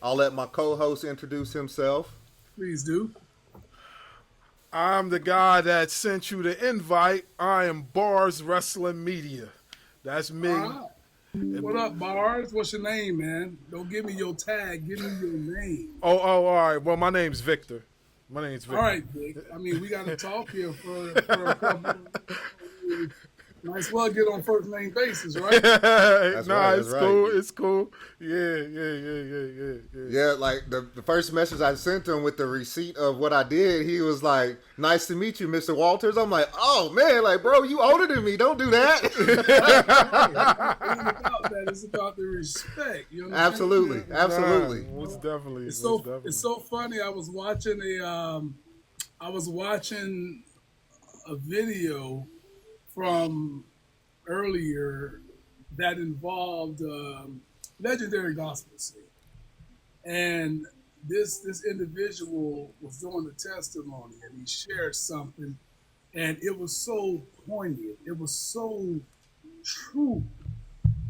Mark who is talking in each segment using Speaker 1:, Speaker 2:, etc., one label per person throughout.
Speaker 1: I'll let my co-host introduce himself.
Speaker 2: Please do.
Speaker 3: I'm the guy that sent you the invite. I am Barz Wrestling Media. That's
Speaker 2: All
Speaker 3: me.
Speaker 2: right. What up, Barz? What's your name, man? Don't give me your tag. Give me your name.
Speaker 3: All right. Well, my name's Victor. My name's
Speaker 2: All
Speaker 3: Victor.
Speaker 2: right, Vic. I mean, we got to talk here for a couple. Might as well get on first name basis, right?
Speaker 1: That's right. That's
Speaker 3: It's
Speaker 1: right.
Speaker 3: cool. It's cool. Yeah.
Speaker 1: Yeah, like the first message I sent him with the receipt of what I did, he was like, "Nice to meet you, Mr. Walters." I'm like, "Oh man, like bro, you older than me. Don't do that."
Speaker 2: It ain't about that. It's about the respect. You know what I'm saying?
Speaker 1: Absolutely.
Speaker 3: Most definitely.
Speaker 2: It's so funny. I was watching a video from earlier that involved legendary gospel scene, and this individual was doing the testimony, and he shared something, and it was so poignant. It was so true,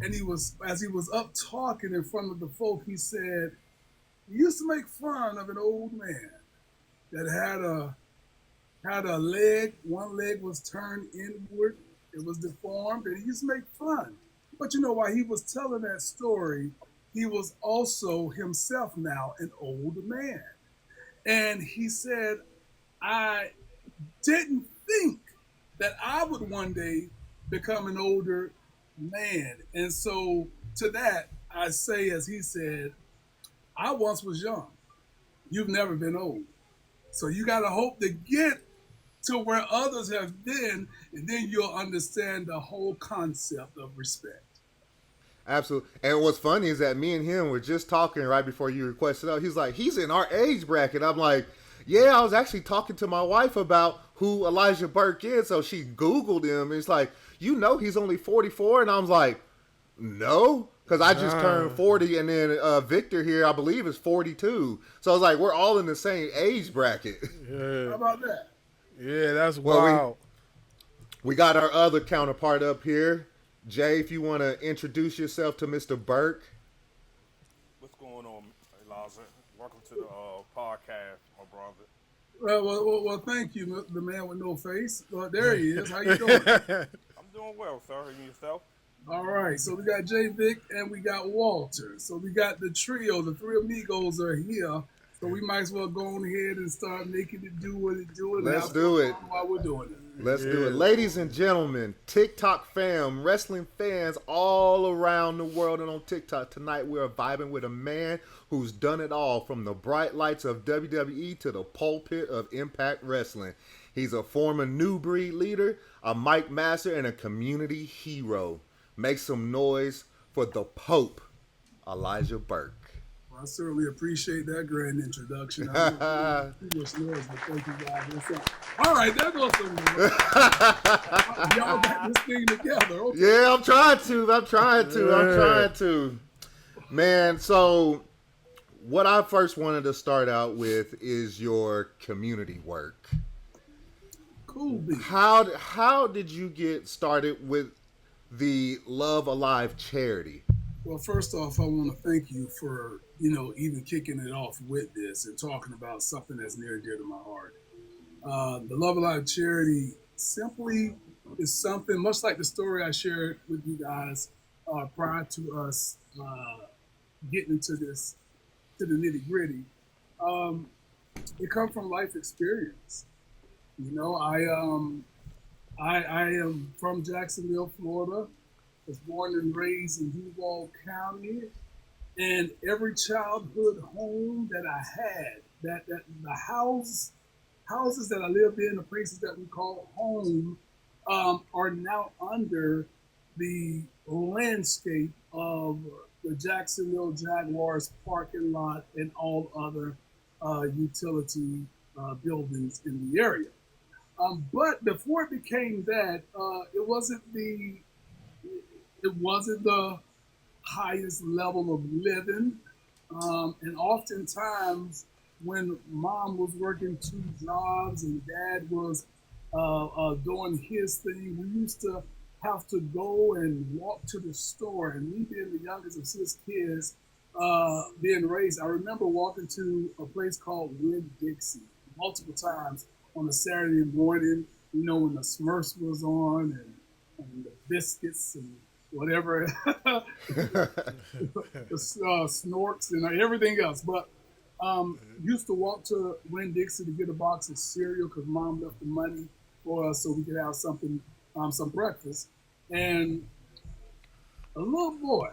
Speaker 2: and he was as he was up talking in front of the folk, he said he used to make fun of an old man that had a leg. One leg was turned inward. It was deformed, and he used to make fun. But you know, while he was telling that story, he was also himself now an old man. And he said, I didn't think that I would one day become an older man. And so to that, I say, as he said, I once was young. You've never been old. So you got to hope to get to where others have been, and then you'll understand the whole concept of respect.
Speaker 1: Absolutely. And what's funny is that me and him were just talking right before you requested out. He's like, he's in our age bracket. I'm like, yeah, I was actually talking to my wife about who Elijah Burke is. So she Googled him. And it's like, you know, he's only 44. And I was like, no, because I just turned 40. And then Victor here, I believe, is 42. So I was like, we're all in the same age bracket.
Speaker 3: Yeah.
Speaker 2: How about that?
Speaker 3: Yeah, that's
Speaker 1: Well,
Speaker 3: wild.
Speaker 1: We got our other counterpart up here. Jay, if you want to introduce yourself to Mr. Burke.
Speaker 4: What's going on, Elijah? Welcome to the podcast, my brother.
Speaker 2: Well, thank you, the man with no face. There he is. How you doing?
Speaker 4: I'm doing well, sir. And yourself?
Speaker 2: All right. So we got Jay Vic and we got Walter. So we got the trio. The three amigos are here. So we might as well go on ahead and start making it do what it do.
Speaker 1: Let's do it.
Speaker 2: While we're doing it.
Speaker 1: Let's do it. Ladies and gentlemen, TikTok fam, wrestling fans all around the world and on TikTok, tonight we are vibing with a man who's done it all from the bright lights of WWE to the pulpit of Impact Wrestling. He's a former New Breed leader, a mic master, and a community hero. Make some noise for the Pope, Elijah Burke.
Speaker 2: I certainly appreciate that grand introduction. I don't know too much noise, but thank you guys. What's up? All right, that goes some. Y'all got this thing together. Okay.
Speaker 1: Yeah, I'm trying to. Man, so what I first wanted to start out with is your community work.
Speaker 2: Cool beat.
Speaker 1: How did you get started with the Love Alive charity?
Speaker 2: Well, first off, I want to thank you for, even kicking it off with this and talking about something that's near and dear to my heart. The Love Alive charity simply is something much like the story I shared with you guys prior to us getting into this, to the nitty gritty. It comes from life experience. I am from Jacksonville, Florida. Was born and raised in Duval County, and every childhood home that I had, that the houses that I lived in, the places that we call home, are now under the landscape of the Jacksonville Jaguars parking lot and all other utility buildings in the area. But before it became that, it wasn't the highest level of living. And oftentimes when mom was working two jobs and dad was doing his thing, we used to have to go and walk to the store. And me being the youngest of 6 kids, being raised, I remember walking to a place called Winn-Dixie multiple times on a Saturday morning, when the Smurfs was on and the biscuits and whatever, the snorks and everything else. But used to walk to Winn-Dixie to get a box of cereal because Mom left the money for us so we could have something, some breakfast. And a little boy,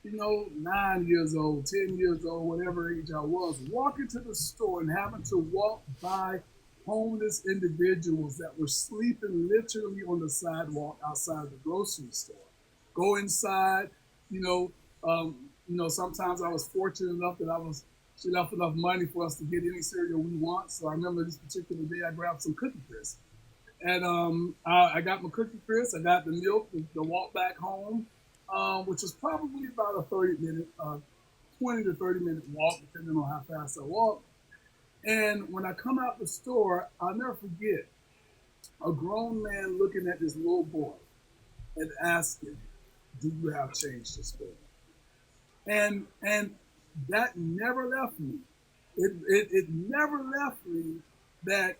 Speaker 2: 9 years old, 10 years old, whatever age I was, walking to the store and having to walk by homeless individuals that were sleeping literally on the sidewalk outside the grocery store. Go inside, sometimes I was fortunate enough that she left enough money for us to get any cereal we want. So I remember this particular day I grabbed some Cookie Crisp. And I got my Cookie Crisp, I got the milk, the walk back home, which was probably about a 20 to 30 minute walk, depending on how fast I walked. And when I come out the store, I'll never forget a grown man looking at this little boy and asking, "Do you have change to spare?" And that never left me. It never left me that,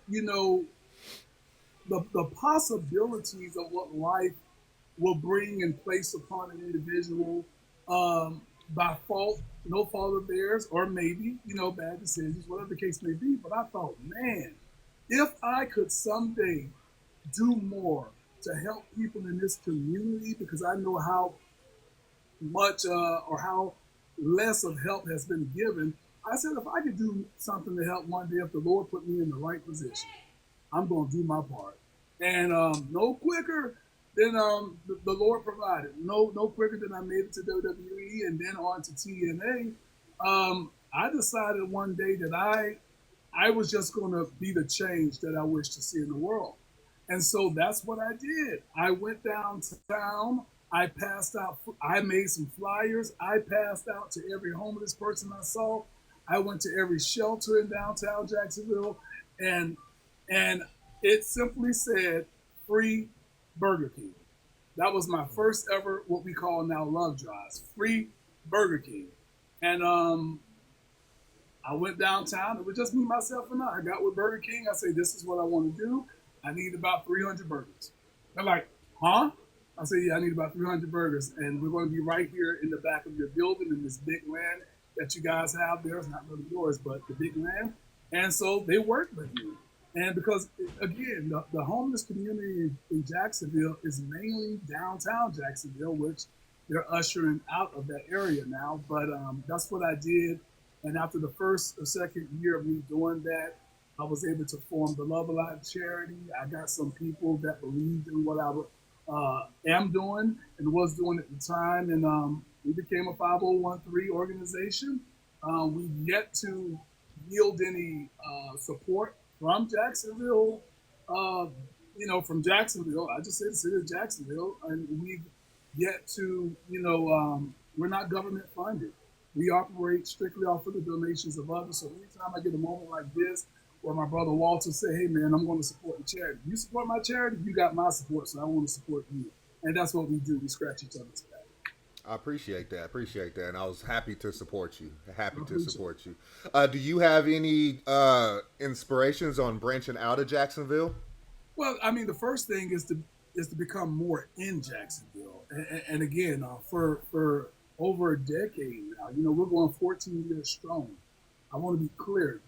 Speaker 2: the possibilities of what life will bring and place upon an individual by fault, no fault of theirs, or maybe, bad decisions, whatever the case may be. But I thought, man, if I could someday do more to help people in this community, because I know how much or how less of help has been given, I said, if I could do something to help one day, if the Lord put me in the right position, I'm going to do my part. And no quicker than the Lord provided. No quicker than I made it to WWE and then on to TNA. I decided one day that I was just going to be the change that I wish to see in the world. And so that's what I did. I went downtown. I passed out. I made some flyers. I passed out to every homeless person I saw. I went to every shelter in downtown Jacksonville, and it simply said, "Free Burger King." That was my first ever, what we call now love drives, free Burger King. And I went downtown. It was just me, myself, and I. I got with Burger King. I said, "This is what I want to do. I need about 300 burgers." They're like, "Huh?" I said, "Yeah, I need about 300 burgers. And we're going to be right here in the back of your building in this big land that you guys have there. It's not really yours, but the big land." And so they worked with me. And because, again, the homeless community in Jacksonville is mainly downtown Jacksonville, which they're ushering out of that area now. But that's what I did. And after the first or second year of me doing that, I was able to form the Love Alive charity. I got some people that believed in what I am doing and was doing at the time. And we became a 5013 organization. We've yet to yield any support from Jacksonville, from Jacksonville. I just said the city of Jacksonville, and we've yet to, we're not government funded. We operate strictly off of the donations of others. So anytime I get a moment like this, where my brother Walter say, "Hey man, I'm going to support the charity. You support my charity, you got my support, so I want to support you." And that's what we do. We scratch each other's back.
Speaker 1: I appreciate that. And I was happy to support you. Do you have any inspirations on branching out of Jacksonville?
Speaker 2: Well, I mean, the first thing is to become more in Jacksonville. And again, for over a decade now, we're going 14 years strong. I want to be clear.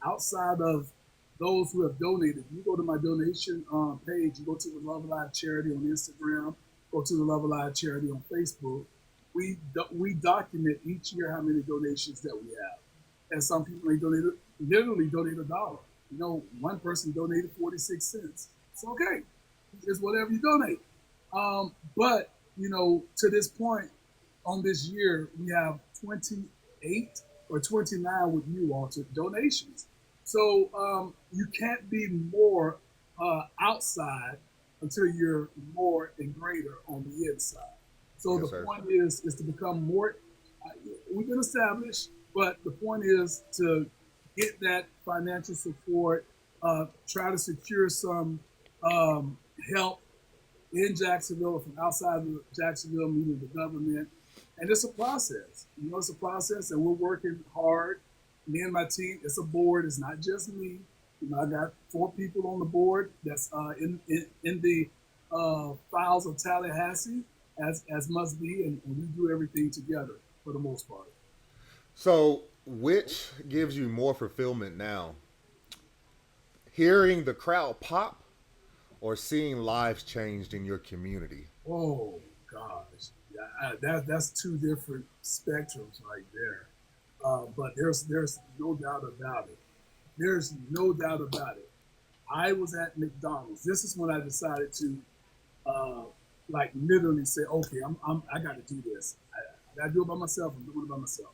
Speaker 2: Outside of those who have donated, you go to my donation page, you go to the Love Alive charity on Instagram, go to the Love Alive charity on Facebook. We document each year how many donations that we have. And some people literally donate $1. One person donated 46 cents. It's okay. It's whatever you donate. But, to this point, on this year, we have 28 or 29 with you all to donations. So you can't be more outside until you're more and greater on the inside. So
Speaker 1: Yes,
Speaker 2: the
Speaker 1: sir.
Speaker 2: point is to become more, we've been established, but the point is to get that financial support, try to secure some help in Jacksonville or from outside of Jacksonville, meaning the government, And it's a process. It's a process, and we're working hard. Me and my team, it's a board. It's not just me. I got 4 people on the board that's in the files of Tallahassee, as must be, and we do everything together for the most part.
Speaker 1: So, which gives you more fulfillment now? Hearing the crowd pop or seeing lives changed in your community?
Speaker 2: Oh gosh, that's 2 different spectrums right there. But there's no doubt about it. There's no doubt about it. I was at McDonald's. This is when I decided to, like, literally say, okay, I got to do this. I got to do it by myself. I'm doing it by myself.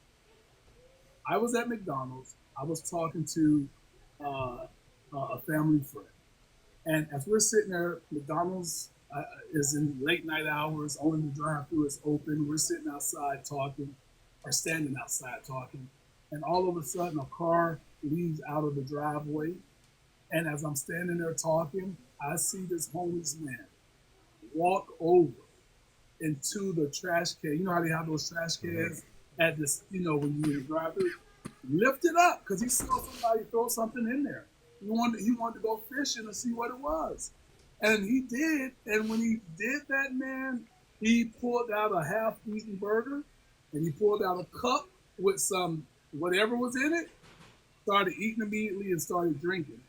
Speaker 2: I was at McDonald's. I was talking to a family friend, and as we're sitting there, McDonald's is in late night hours. Only the drive-thru is open. We're sitting outside talking, or standing outside talking, and all of a sudden, a car leaves out of the driveway. And as I'm standing there talking, I see this homeless man walk over into the trash can. You know how they have those trash cans at this, when you drive through? Lift it up because he saw somebody throw something in there. He wanted to go fishing and see what it was. And he did. And when he did that, man, he pulled out a half-eaten burger and he pulled out a cup with some whatever was in it, started eating immediately and started drinking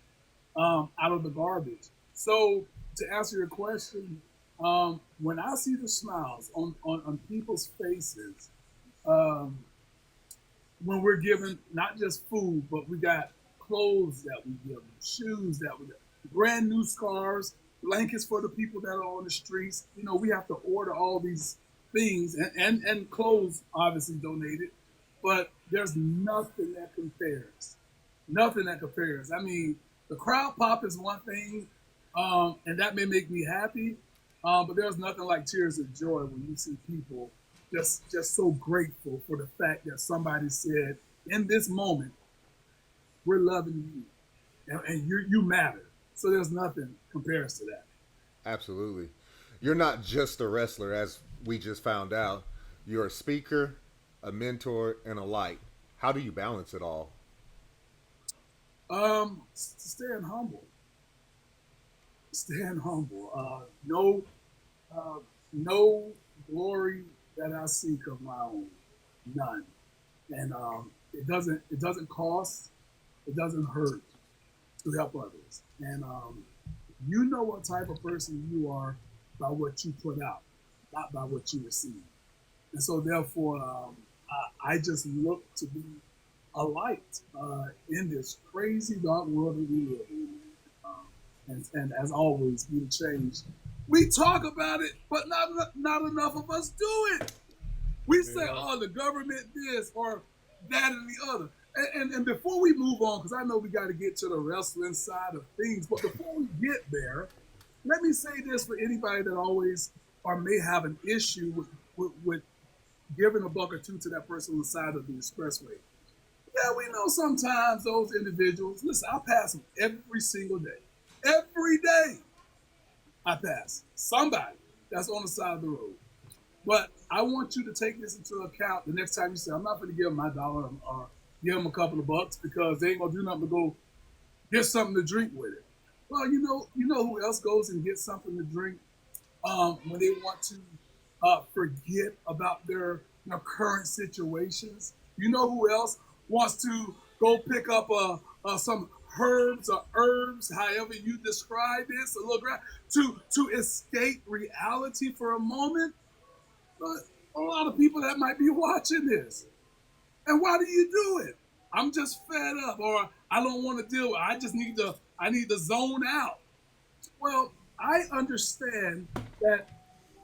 Speaker 2: out of the garbage. So to answer your question, when I see the smiles on people's faces, when we're given not just food, but we got clothes that we give them, shoes that we give, brand new scarves, blankets for the people that are on the streets. We have to order all these things and clothes obviously donated, but there's nothing that compares. Nothing that compares. I mean, the crowd pop is one thing, and that may make me happy, but there's nothing like tears of joy when you see people just so grateful for the fact that somebody said, in this moment, we're loving you, and you matter. So there's nothing compares to that.
Speaker 1: Absolutely. You're not just a wrestler, as we just found out. You're a speaker, a mentor, and a light. How do you balance it all?
Speaker 2: Staying humble. Staying humble. No glory that I seek of my own, none. And it doesn't cost, it doesn't hurt to help others. And you know what type of person you are by what you put out, not by what you receive. And so therefore, I just look to be a light in this crazy dark world that we live in. And as always, be the change. We talk about it, but not enough of us do it. We say, oh, the government this or that and the other. And before we move on, because I know we got to get to the wrestling side of things, but before we get there, let me say this for anybody that always or may have an issue with giving a buck or two to that person on the side of the expressway. Yeah, we know sometimes those individuals, listen, I pass them every single day. Every day I pass somebody that's on the side of the road. But I want you to take this into account the next time you say, I'm not going to give them my dollar or give them a couple of bucks because they ain't going to do nothing to go get something to drink with it. Well, you know who else goes and gets something to drink when they want to forget about their current situations? You know who else wants to go pick up some herbs or herbs, however you describe this, a little to escape reality for a moment? But a lot of people that might be watching this. And why do you do it? I'm just fed up, or I don't want to deal with it. I need to zone out. Well, I understand that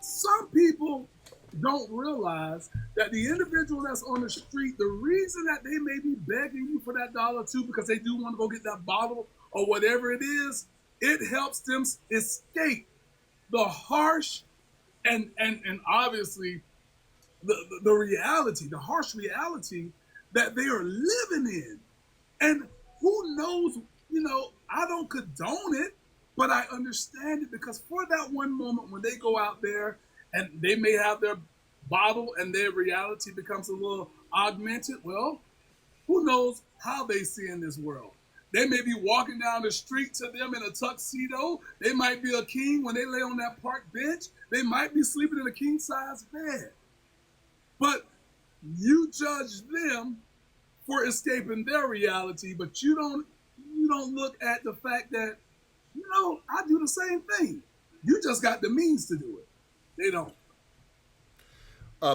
Speaker 2: some people don't realize that the individual that's on the street, the reason that they may be begging you for that dollar too, because they do want to go get that bottle or whatever it is, it helps them escape the harsh and obviously the reality, the harsh reality that they are living in. And who knows, I don't condone it, but I understand it because for that one moment when they go out there and they may have their bottle and their reality becomes a little augmented, well, who knows how they see in this world? They may be walking down the street to them in a tuxedo. They might be a king when they lay on that park bench. They might be sleeping in a king-size bed. But you judge them for escaping their reality, but you don't look at the fact that, I do the same thing. You just got the means to do it. They don't.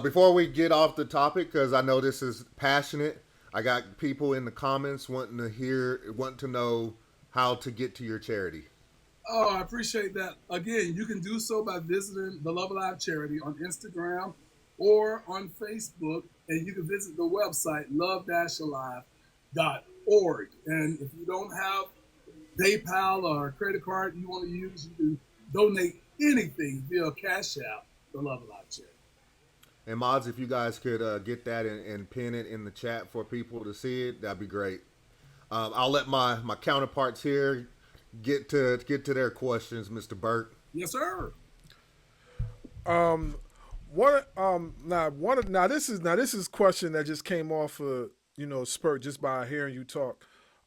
Speaker 1: Before we get off the topic, because I know this is passionate, I got people in the comments wanting to know how to get to your charity.
Speaker 2: Oh, I appreciate that. Again, you can do so by visiting the Love Alive Charity on Instagram or on Facebook, and you can visit the website love-alive.org. And if you don't have PayPal or a credit card you want to use, you can donate anything via Cash App, the Love Alive Charity.
Speaker 1: And mods, if you guys could get that and pin it in the chat for people to see it, that'd be great. I'll let my counterparts here get to their questions, Mr. Burke.
Speaker 2: Yes, sir.
Speaker 3: This is a question that just came off spurt just by hearing you talk.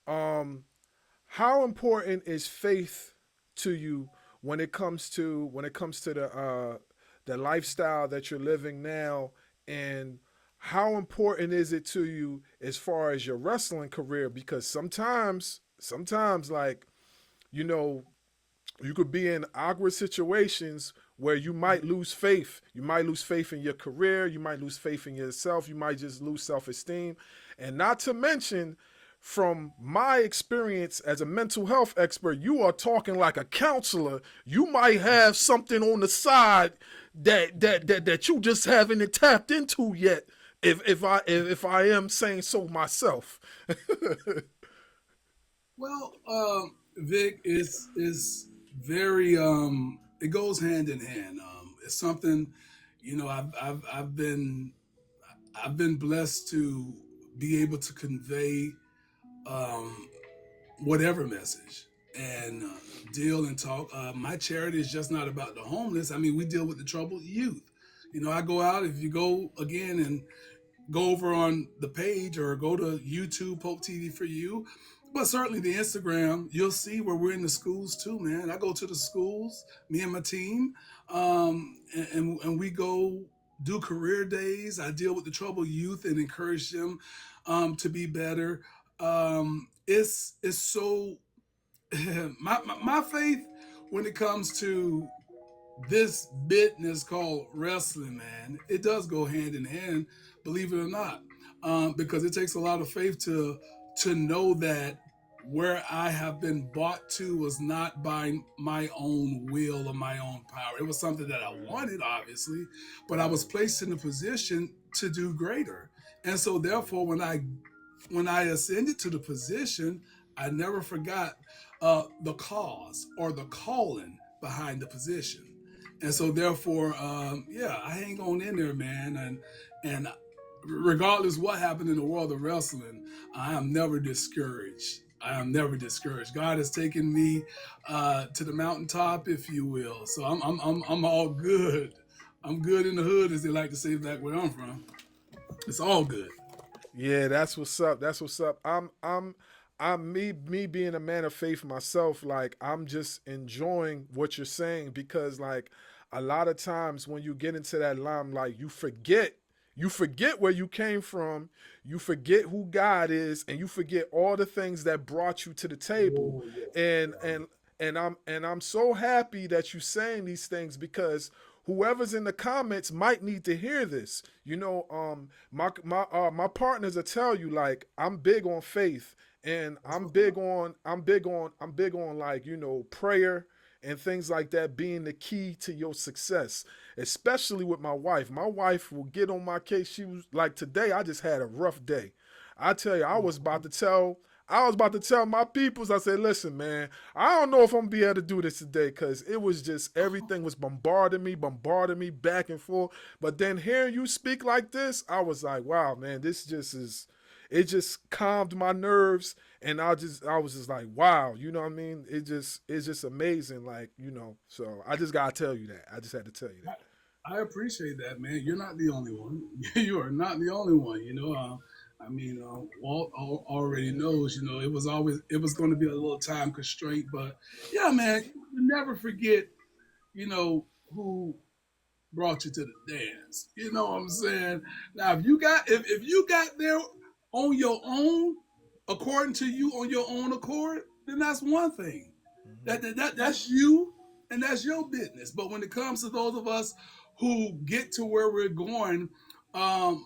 Speaker 3: How important is faith to you when it comes to the lifestyle that you're living now, and how important is it to you as far as your wrestling career? Because sometimes like, you could be in awkward situations where you might lose faith. You might lose faith in your career. You might lose faith in yourself. You might just lose self-esteem. And not to mention, from my experience as a mental health expert, you are talking like a counselor. You might have something on the side that you just haven't tapped into yet. If I am saying so myself.
Speaker 2: Well, Vic is very it goes hand in hand. It's something, I've been blessed to be able to convey whatever message and deal and talk. My charity is just not about the homeless. I mean, we deal with the troubled youth. I go out, if you go again and go over on the page or go to YouTube, Pope TV for you, but certainly the Instagram, you'll see where we're in the schools too, man. I go to the schools, me and my team, and we go do career days. I deal with the troubled youth and encourage them to be better. It's so my faith when it comes to this business called wrestling, man, it does go hand in hand, believe it or not, because it takes a lot of faith to know that where I have been brought to was not by my own will or my own power. It was something that I wanted, obviously, but I was placed in a position to do greater. And so therefore, when I ascended to the position, I never forgot the cause or the calling behind the position. And so therefore, I hang on in there, man. And regardless what happened in the world of wrestling, I am never discouraged. God has taken me to the mountaintop, if you will. So I'm all good. I'm good in the hood, as they like to say back where I'm from. It's all good.
Speaker 3: Yeah, that's what's up. I'm me being a man of faith myself. Like, I'm just enjoying what you're saying, because like a lot of times when you get into that limelight, you forget where you came from, you forget who God is, and you forget all the things that brought you to the table. And I'm so happy that you're saying these things, because whoever's in the comments might need to hear this. My partners will tell you, like, I'm big on faith, and I'm big on like, prayer and things like that being the key to your success, especially with my wife. My wife will get on my case. She was like, today I just had a rough day. I tell you, I was about to tell my peoples, I said, listen, man, I don't know if I'm going to be able to do this today, because it was just, everything was bombarding me back and forth. But then hearing you speak like this, I was like, wow, man, this just is, it just calmed my nerves. And I was just like, wow, you know what I mean? It's just amazing. Like, so I just got to tell you that. I just had to tell you that.
Speaker 2: I appreciate that, man. You're not the only one. You are not the only one. Walt already knows. It was going to be a little time constraint, but yeah, man, you never forget. Who brought you to the dance. You know what I'm saying? Now, if you got there on your own, according to you on your own accord, then that's one thing. That's you and that's your business. But when it comes to those of us who get to where we're going, um,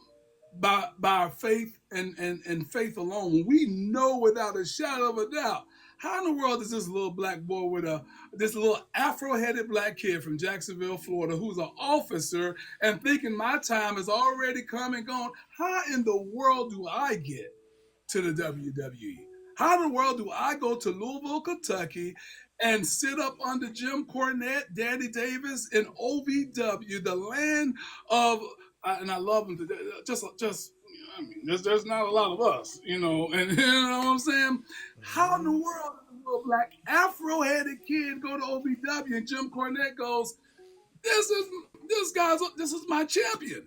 Speaker 2: by faith and faith alone, we know without a shadow of a doubt. How in the world is this little black boy with this little afro-headed black kid from Jacksonville, Florida, who's an officer and thinking my time is already come and gone? How in the world do I get to the WWE? How in the world do I go to Louisville, Kentucky, and sit up under Jim Cornette, Danny Davis, and OVW, the land of, and I love them. There's not a lot of us, and you know what I'm saying? How in the world does a little black Afro-headed kid go to OVW and Jim Cornette goes, this is my champion,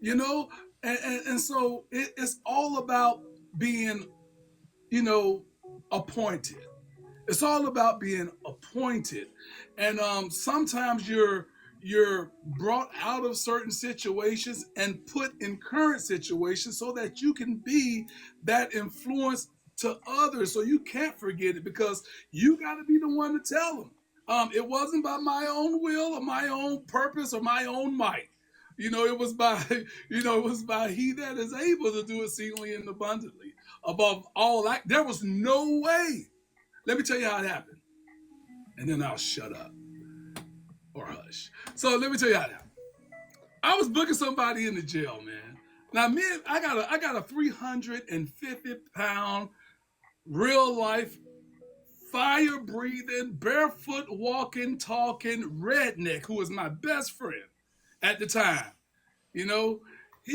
Speaker 2: you know? And so it's all about being, appointed. It's all about being appointed. And sometimes you're brought out of certain situations and put in current situations so that you can be that influence to others. So you can't forget it because you got to be the one to tell them. It wasn't by my own will or my own purpose or my own might. It was by he that is able to do exceedingly and abundantly. Above all that, there was no way. Let me tell you how it happened. And then I'll shut up or hush. So let me tell you how it happened. I was booking somebody in the jail, man. Now, man, I got a 350-pound, real life, fire breathing, barefoot walking, talking redneck who was my best friend at the time. He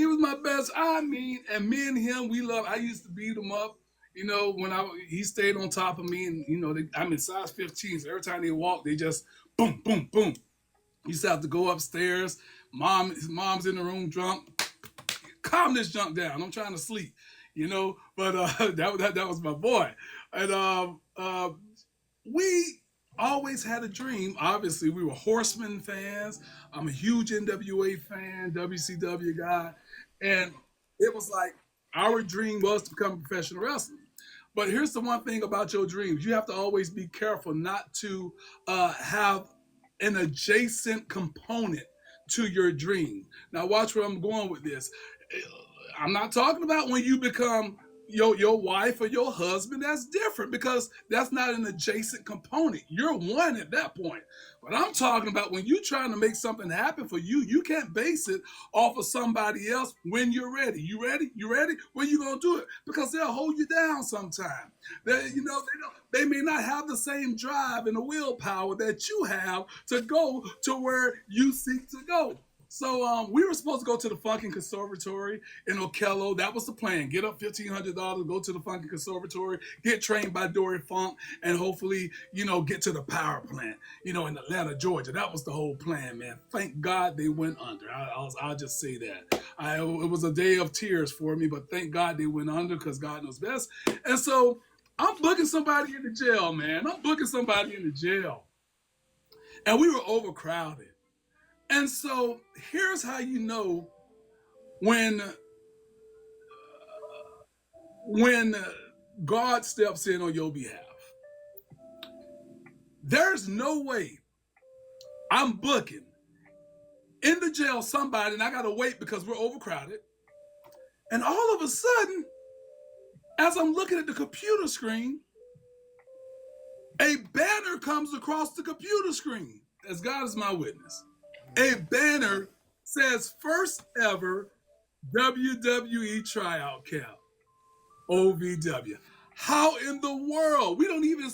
Speaker 2: was my best. And me and him, we love. I used to beat him up. When he stayed on top of me, and I'm in size 15, so every time they walk, they just boom, boom, boom. He used to have to go upstairs. His mom's in the room drunk. Calm this junk down. I'm trying to sleep, But that was my boy, and we always had a dream. Obviously, we were Horsemen fans. I'm a huge NWA fan, WCW guy, and it was like our dream was to become a professional wrestler. But here's the one thing about your dreams. You have to always be careful not to have an adjacent component to your dream. Now watch where I'm going with this. I'm not talking about when you become your wife or your husband. That's different because that's not an adjacent component. You're one at that point. But I'm talking about when you're trying to make something happen for you, you can't base it off of somebody else when you're ready. You ready? You ready? When you gonna do it? Because they'll hold you down sometime. They may not have the same drive and the willpower that you have to go to where you seek to go. So we were supposed to go to the Funkin' Conservatory in Okello. That was the plan. Get up $1,500, go to the Funkin' Conservatory, get trained by Dory Funk, and hopefully, get to the power plant, in Atlanta, Georgia. That was the whole plan, man. Thank God they went under. I'll just say that. It was a day of tears for me, but thank God they went under because God knows best. And so I'm booking somebody in the jail, man. And we were overcrowded. And so here's how you know when God steps in on your behalf. There's no way I'm booking in the jail somebody and I got to wait because we're overcrowded. And all of a sudden, as I'm looking at the computer screen, a banner comes across the computer screen, as God is my witness. A banner says first ever WWE tryout camp, OVW. How in the world? We don't even,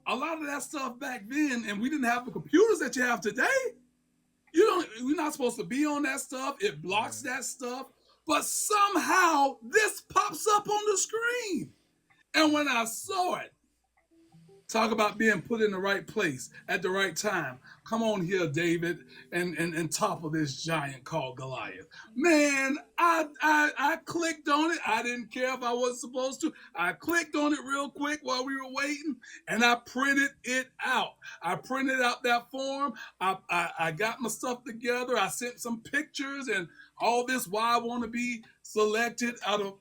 Speaker 2: a lot of that stuff back then, and we didn't have the computers that you have today. We're not supposed to be on that stuff. It blocks that stuff. But somehow this pops up on the screen. And when I saw it, Talk about being put in the right place at the right time. Come on here, David, and topple this giant called Goliath. Man, I clicked on it. I didn't care if I wasn't supposed to. I clicked on it real quick while we were waiting, and I printed it out. I printed out that form. I got my stuff together. I sent some pictures and all this why I want to be selected out of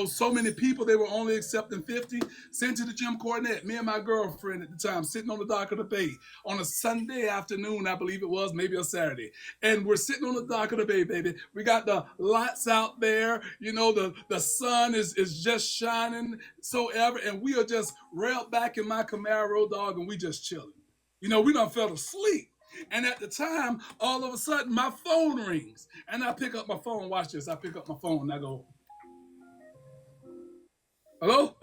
Speaker 2: so many people. They were only accepting 50. Sent to the Jim Cornette. Me and my girlfriend at the time sitting on the dock of the bay on a Sunday afternoon, I believe it was, maybe a Saturday. And we're sitting on the dock of the bay, baby. We got the lights out there. The sun is just shining so ever. And we are just railed back in my Camaro, dog, and we just chilling. We done fell asleep. And at the time, all of a sudden, my phone rings. And I pick up my phone. Watch this. I pick up my phone and I go, hello?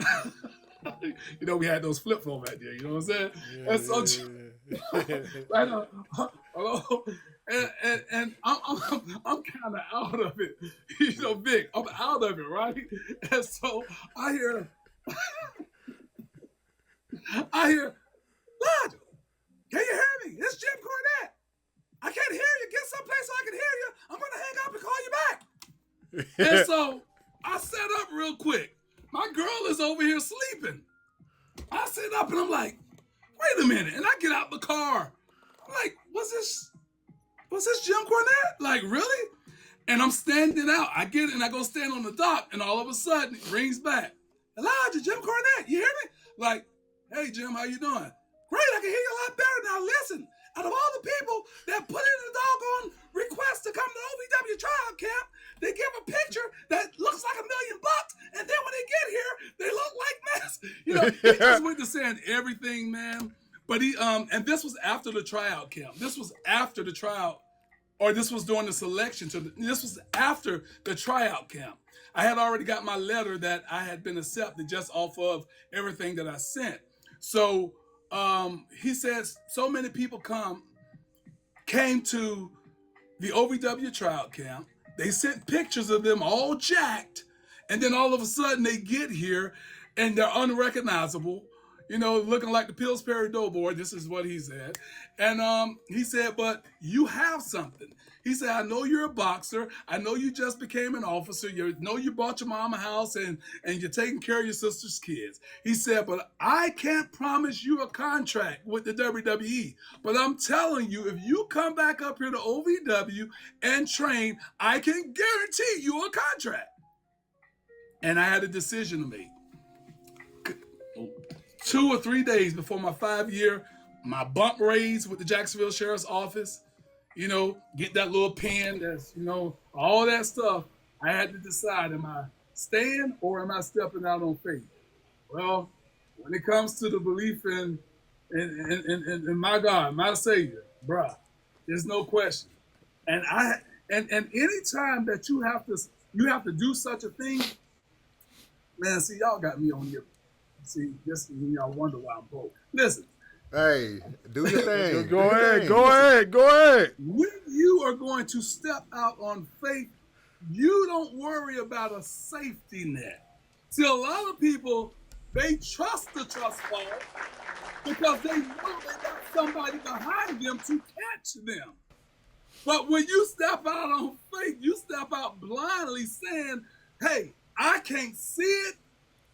Speaker 2: We had those flip phone back there, you know what I'm saying?
Speaker 3: Yeah,
Speaker 2: and so, hello? And I'm kind of out of it, Vic. I'm out of it, right? And so I hear, Lodge, can you hear me? It's Jim Cornette. I can't hear you. Get someplace so I can hear you. I'm going to hang up and call you back. And so I set up real quick. My girl is over here sleeping. I sit up and I'm like, wait a minute. And I get out the car. I'm like, was this Jim Cornette? Like, really? And I'm standing out. I get it and I go stand on the dock and all of a sudden it rings back. Elijah, Jim Cornette, you hear me? Like, hey, Jim, how you doing? Great, I can hear you a lot better now. Listen, out of all the people that put in a doggone request to come to OVW tryout camp, they give a picture that looks like $1 million, and then when they get here, they look like mess. He just went to saying everything, man. But and this was after the tryout camp. This was after the tryout, or this was during the selection. This was after the tryout camp. I had already got my letter that I had been accepted just off of everything that I sent. So he says so many people came to the OVW tryout camp. They sent pictures of them all jacked, and then all of a sudden they get here and they're unrecognizable, looking like the Pillsbury Doughboy. This is what he said. And he said, but you have something. He said, I know you're a boxer. I know you just became an officer. You bought your mama a house and you're taking care of your sister's kids. He said, but I can't promise you a contract with the WWE. But I'm telling you, if you come back up here to OVW and train, I can guarantee you a contract. And I had a decision to make. 2 or 3 days before my 5-year, my bump raise with the Jacksonville Sheriff's Office, get that little pen, that's, all that stuff. I had to decide, am I staying or am I stepping out on faith? Well, when it comes to the belief in my God, my Savior, bruh, there's no question. And any time that you have to do such a thing, man, see, y'all got me on here. See, this y'all wonder why I'm broke. Listen.
Speaker 1: Hey, do your thing.
Speaker 3: Go ahead.
Speaker 2: When you are going to step out on faith, you don't worry about a safety net. See, a lot of people, they trust the trust fall because they know they got somebody behind them to catch them. But when you step out on faith, you step out blindly saying, hey, I can't see it,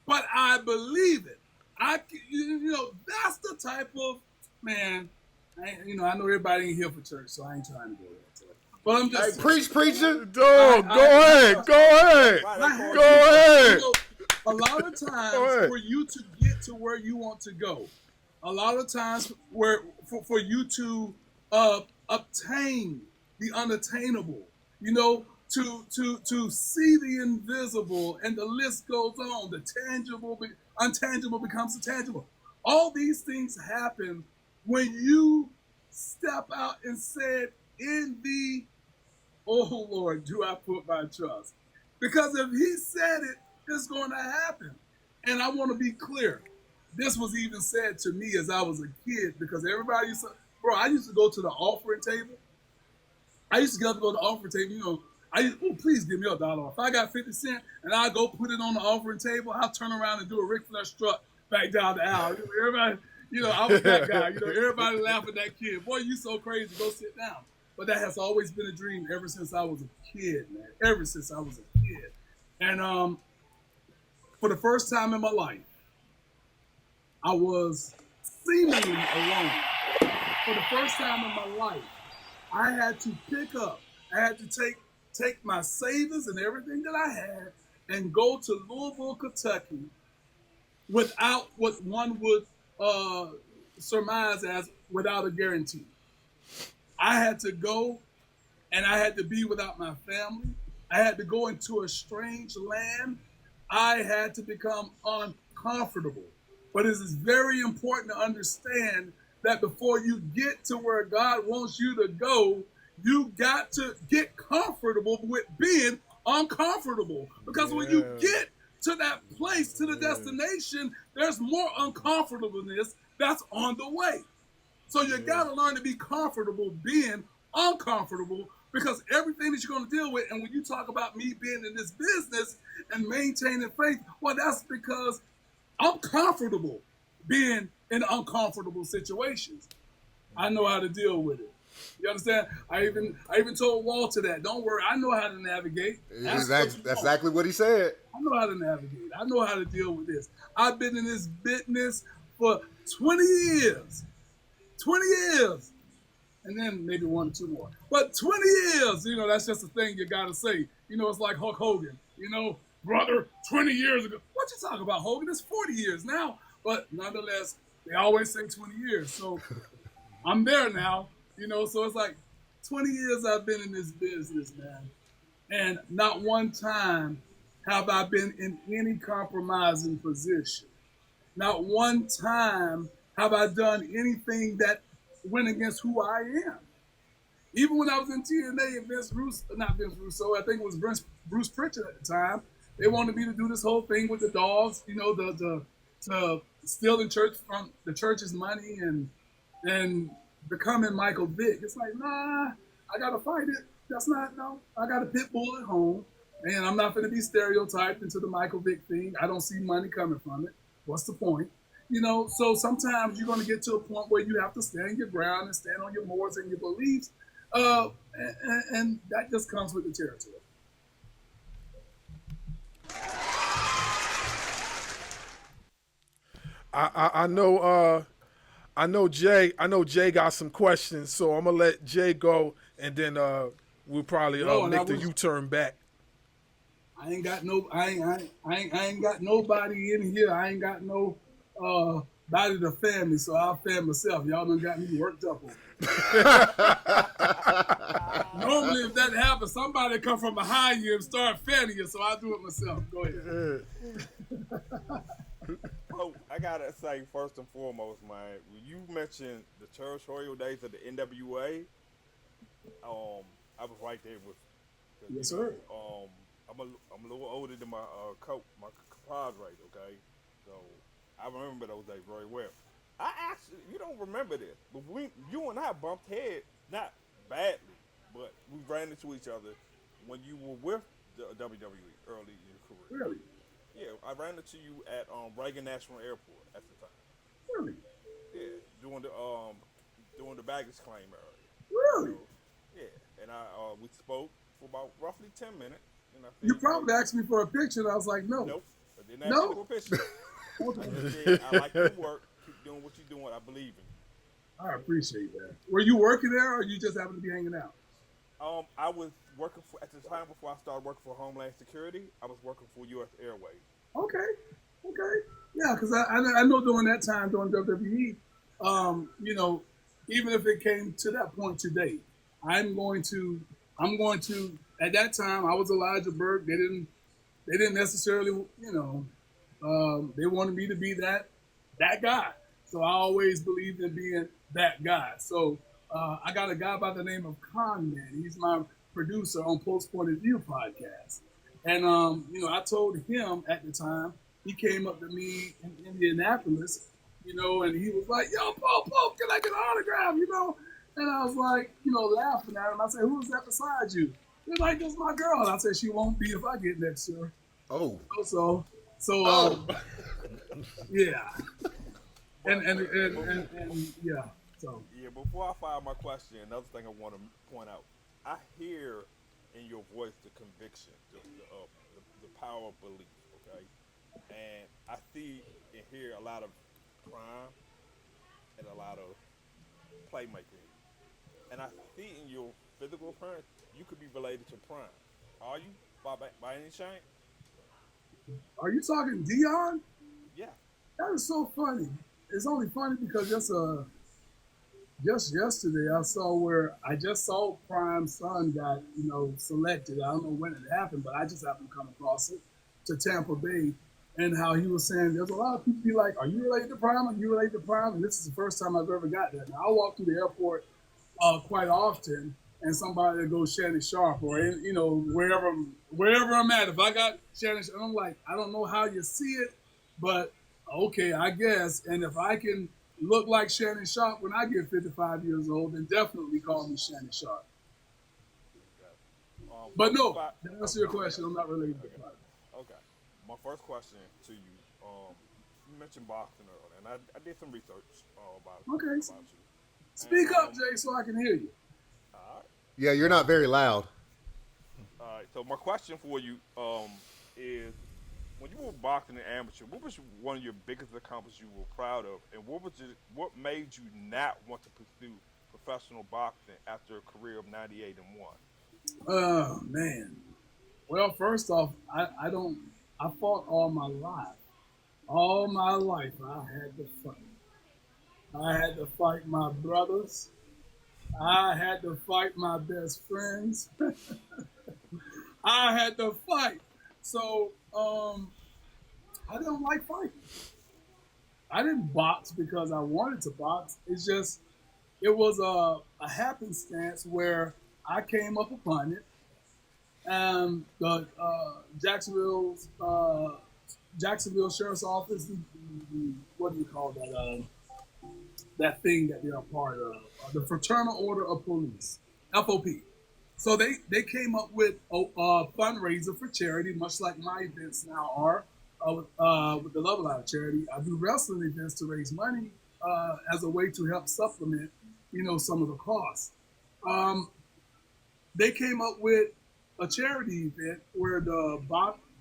Speaker 2: but I believe it. That's the type of, man, I know everybody ain't here for church, so I ain't trying to go there. But I'm just
Speaker 1: preacher.
Speaker 3: Dog, go ahead.
Speaker 2: A lot of times for you to get to where you want to go, a lot of times for you to obtain the unattainable, to see the invisible, and the list goes on. The untangible becomes tangible. All these things happen when you step out and said, in thee, oh Lord, do I put my trust. Because if he said it, it's going to happen. And I want to be clear. This was even said to me as I was a kid, because everybody used to, I used to go to the offering table. I used to get up to go to the offering table, please give me $1. If I got 50 cents and I go put it on the offering table, I'll turn around and do a Ric Flair strut back down the aisle. Everybody, I was that guy. Everybody laughed at that kid. Boy, you so crazy. Go sit down. But that has always been a dream ever since I was a kid, man. Ever since I was a kid. And for the first time in my life, I was seemingly alone. For the first time in my life, I had to I had to take my savings and everything that I had and go to Louisville, Kentucky without what one would surmise as without a guarantee. I had to go and I had to be without my family. I had to go into a strange land. I had to become uncomfortable. But it is very important to understand that before you get to where God wants you to go, you got to get comfortable with being uncomfortable. Because when you get to that place, to the destination, there's more uncomfortableness that's on the way. So you got to learn to be comfortable being uncomfortable, because everything that you're going to deal with, and when you talk about me being in this business and maintaining faith, well, that's because I'm comfortable being in uncomfortable situations. I know how to deal with it. You understand? I even told Walter that. Don't worry, I know how to navigate.
Speaker 1: That's exactly what he said.
Speaker 2: I know how to navigate. I know how to deal with this. I've been in this business for 20 years. 20 years. And then maybe 1 or 2 more. But 20 years, that's just a thing you got to say. It's like Hulk Hogan. Brother, 20 years ago. What you talking about, Hogan? It's 40 years now. But nonetheless, they always say 20 years. So I'm there now, so it's like 20 years I've been in this business, man. And not one time have I been in any compromising position. Not one time have I done anything that went against who I am. Even when I was in TNA and not Vince Russo, I think it was Bruce Pritchard at the time, they wanted me to do this whole thing with the dogs, to stealing church from the church's money and becoming Michael Vick. It's like, nah, I gotta fight it. I got a pit bull at home, and I'm not gonna be stereotyped into the Michael Vick thing. I don't see money coming from it. What's the point? So sometimes you're gonna get to a point where you have to stand your ground and stand on your morals and your beliefs, and that just comes with the territory.
Speaker 3: I know Jay got some questions, so I'm gonna let Jay go, and then we'll probably make the U-turn back.
Speaker 2: I ain't got nobody in here. I ain't got no body to fan me, so I'll fan myself. Y'all done got me worked up on it. Normally, if that happens, somebody come from behind you and start fanning you, so I'll do it myself. Go ahead.
Speaker 4: Oh, I gotta say, first and foremost, man, when you mentioned the territorial days of the NWA, I was right there with you.
Speaker 2: Yes, sir.
Speaker 4: I'm a little older than my compadre, okay? So I remember those days very well. I actually, you don't remember this, but you and I bumped heads, not badly, but we ran into each other when you were with the WWE early in your career.
Speaker 2: Really?
Speaker 4: Yeah, I ran into you at Reagan National Airport at the time.
Speaker 2: Really?
Speaker 4: Yeah, doing the baggage claim area.
Speaker 2: Really?
Speaker 4: So, yeah, and we spoke for about roughly 10 minutes. And
Speaker 2: you probably asked me for a picture, and I was like, no.
Speaker 4: Nope, I didn't ask you for a picture. I said, I like your work. Keep doing what you're doing. I believe in you.
Speaker 2: I appreciate that. Were you working there, or you just happened to be hanging out?
Speaker 4: I was working at the time before I started working for Homeland Security. I was working for U.S. Airways.
Speaker 2: Okay. Yeah, because I know during that time, during WWE, even if it came to that point today, I'm going to. At that time, I was Elijah Burke. They didn't necessarily, they wanted me to be that guy. So I always believed in being that guy. So I got a guy by the name of Con Man. He's my producer on Post Point of View podcast. And, I told him at the time, he came up to me in Indianapolis, and he was like, yo, Pope, can I get an autograph, And I was like, laughing at him. I said, who's that beside you? He's like, this is my girl. And I said, she won't be if I get next to her.
Speaker 1: Oh.
Speaker 2: So Yeah,
Speaker 4: But,
Speaker 2: and yeah. So
Speaker 4: yeah, before I fire my question, another thing I want to point out, I hear in your voice the conviction, the power of belief, okay? And I see and hear a lot of crime and a lot of playmaking. And I see in your physical appearance, you could be related to Prime. Are you, by any chance?
Speaker 2: are you talking Dion?
Speaker 4: Yeah.
Speaker 2: That is so funny. It's only funny because just yesterday I saw where I just saw Prime's son got selected. I don't know when it happened, but I just happened to come across it to Tampa Bay, and how he was saying there's a lot of people be like, "Are you related to Prime? Are you related to Prime?" And this is the first time I've ever got that. Now I walk through the airport quite often, and somebody that goes Shannon Sharp or wherever I'm at, if I got Shannon, I'm like, I don't know how you see it, but okay, I guess. And if I can look like Shannon Sharp when I get 55 years old, then definitely call me Shannon Sharp.
Speaker 4: Okay.
Speaker 2: But
Speaker 4: Before we
Speaker 2: no,
Speaker 4: fire,
Speaker 2: to
Speaker 4: oh,
Speaker 2: answer your
Speaker 4: go ahead.
Speaker 2: question, I'm not related to
Speaker 4: Okay.
Speaker 2: Prime.
Speaker 4: Okay. My first question to you, you mentioned boxing earlier, and I did some research
Speaker 2: Okay,
Speaker 4: about you. And
Speaker 2: speak up, Jay, so I can hear you.
Speaker 4: all right,
Speaker 1: Yeah, you're not very loud.
Speaker 4: all right. So my question for you is, when you were boxing in amateur, what was one of your biggest accomplishments you were proud of, and what made you not want to pursue professional boxing after a career of 98 and one?
Speaker 2: Oh man. Well, first off, I don't. I fought all my life. All my life, I had to fight. I had to fight my brothers. I had to fight my best friends. I had to fight. So I don't like fighting. I didn't box because I wanted to box. It's just it was a happenstance where I came up upon it. The Jacksonville Sheriff's Office. What do you call that? That thing that they're a part of, the Fraternal Order of Police, FOP. So they came up with a fundraiser for charity, much like my events now are with the Love Alive charity. I do wrestling events to raise money as a way to help supplement, some of the costs. Um, they came up with a charity event where the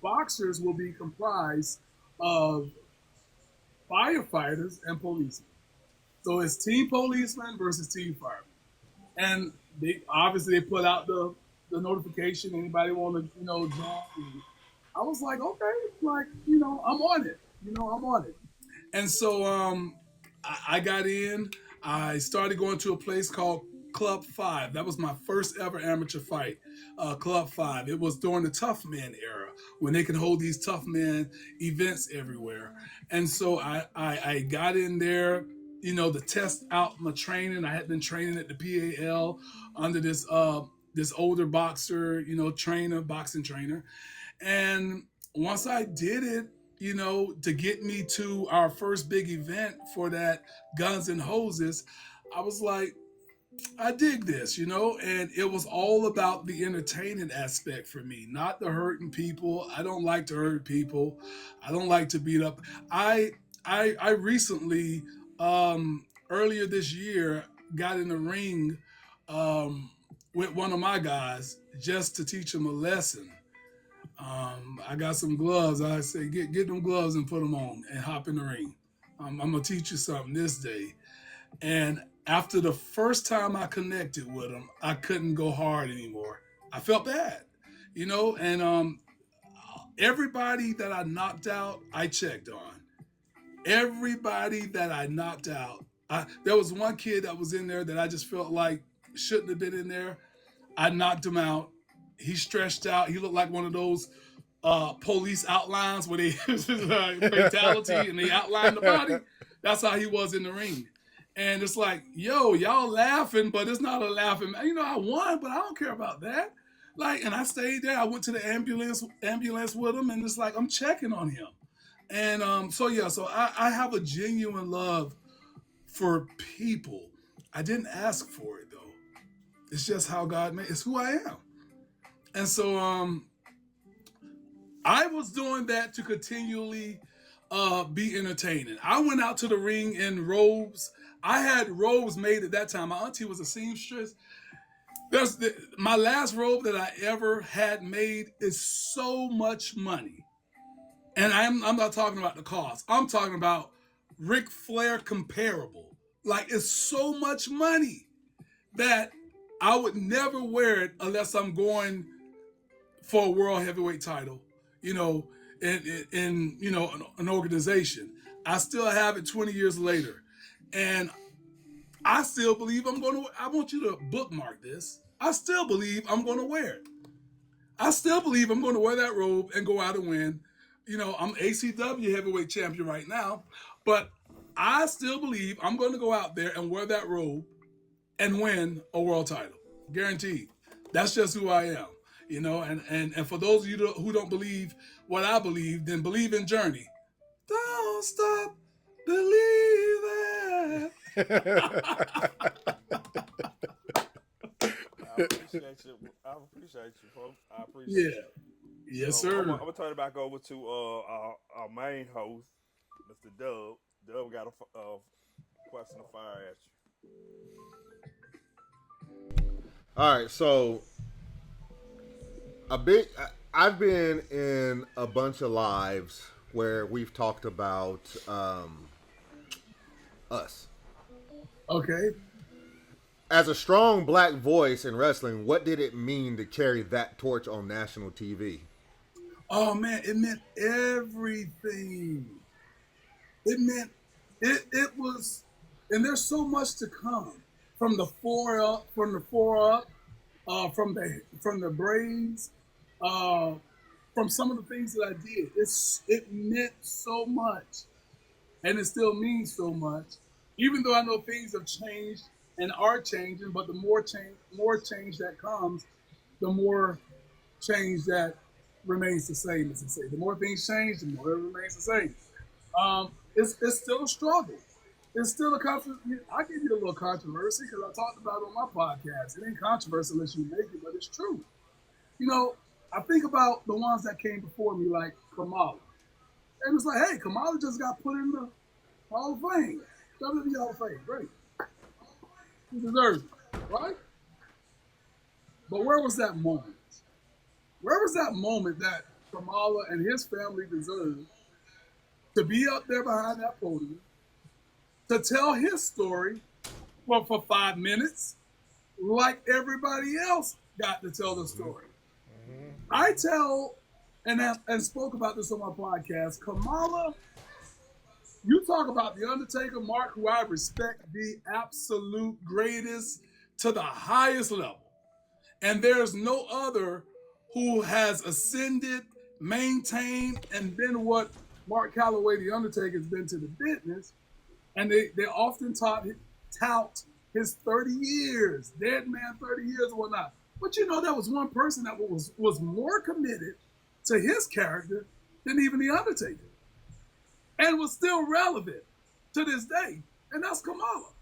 Speaker 2: boxers will be comprised of firefighters and policemen. So it's team policemen versus team firemen. And they obviously they put out the notification. Anybody want to join? And I was like, okay, like I'm on it. I'm on it. And so I got in. I started going to a place called Club Five. That was my first ever amateur fight. Club Five. It was during the Tough Men era when they could hold these Tough Men events everywhere. And so I got in there, to test out my training. I had been training at the PAL under this older boxer, boxing trainer. And once I did it, to get me to our first big event for that Guns and Hoses, I was like, I dig this, and it was all about the entertaining aspect for me, not the hurting people. I don't like to hurt people. I don't like to beat up. I I recently, earlier this year, got in the ring um, with one of my guys just to teach him a lesson. I got some gloves. I say, get them gloves and put them on and hop in the ring. I'm gonna teach you something this day. And after the first time I connected with him, I couldn't go hard anymore. I felt bad, and everybody that I knocked out, I checked on. Everybody that I knocked out, there was one kid that was in there that I just felt like shouldn't have been in there. I knocked him out. He stretched out. He looked like one of those police outlines where they fatality and they outline the body. That's how he was in the ring. And it's like, yo, y'all laughing, but it's not a laughing. I won, but I don't care about that. Like, and I stayed there. I went to the ambulance with him, and it's like I'm checking on him. And so yeah, so I have a genuine love for people. I didn't ask for it though. It's just how God made. It's who I am. And so I was doing that to continually be entertaining. I went out to the ring in robes. I had robes made at that time. My auntie was a seamstress. My last robe that I ever had made is so much money. And I'm not talking about the cost. I'm talking about Ric Flair comparable. Like, it's so much money that I would never wear it unless I'm going for a world heavyweight title, in an organization. I still have it 20 years later. And I still believe I want you to bookmark this. I still believe I'm going to wear it. I still believe I'm going to wear that robe and go out and win. I'm ACW heavyweight champion right now, but I still believe I'm going to go out there and wear that robe and win a world title. Guaranteed. That's just who I am. And for those of you who don't believe what I believe, then believe in Journey. Don't stop believing.
Speaker 4: I appreciate you, folks. I appreciate you.
Speaker 2: Yes, sir.
Speaker 4: I'm gonna turn it back over to our main host, Mr. Dub. Dub got a question to fire at you.
Speaker 1: All right, so I've been in a bunch of lives where we've talked about us.
Speaker 2: Okay.
Speaker 1: As a strong black voice in wrestling, what did it mean to carry that torch on national TV?
Speaker 2: Oh man, it meant everything. It was, and there's so much to come from the four up, from the braids, from some of the things that I did. It meant so much, and it still means so much. Even though I know things have changed and are changing, but the more change that comes, the more change that remains the same, as they say. The more things change, the more it remains the same. It's still a struggle. It's still a controversy. I give you a little controversy because I talked about it on my podcast. It ain't controversy unless you make it, but it's true. I think about the ones that came before me, like Kamala. And it's like, hey, Kamala just got put in the Hall of Fame. WWE Hall of Fame, great. He deserves it, right? But where was that moment? Where was that moment that Kamala and his family deserved to be up there behind that podium, to tell his story for 5 minutes, like everybody else got to tell the story? I tell, and spoke about this on my podcast, Kamala, you talk about The Undertaker, Mark, who I respect the absolute greatest to the highest level. And there's no other who has ascended, maintained, and been what Mark Calloway, The Undertaker, has been to the business. And they often tout his 30 years, dead man 30 years or whatnot. But there was one person that was more committed to his character than even The Undertaker. And was still relevant to this day. And that's Kamala.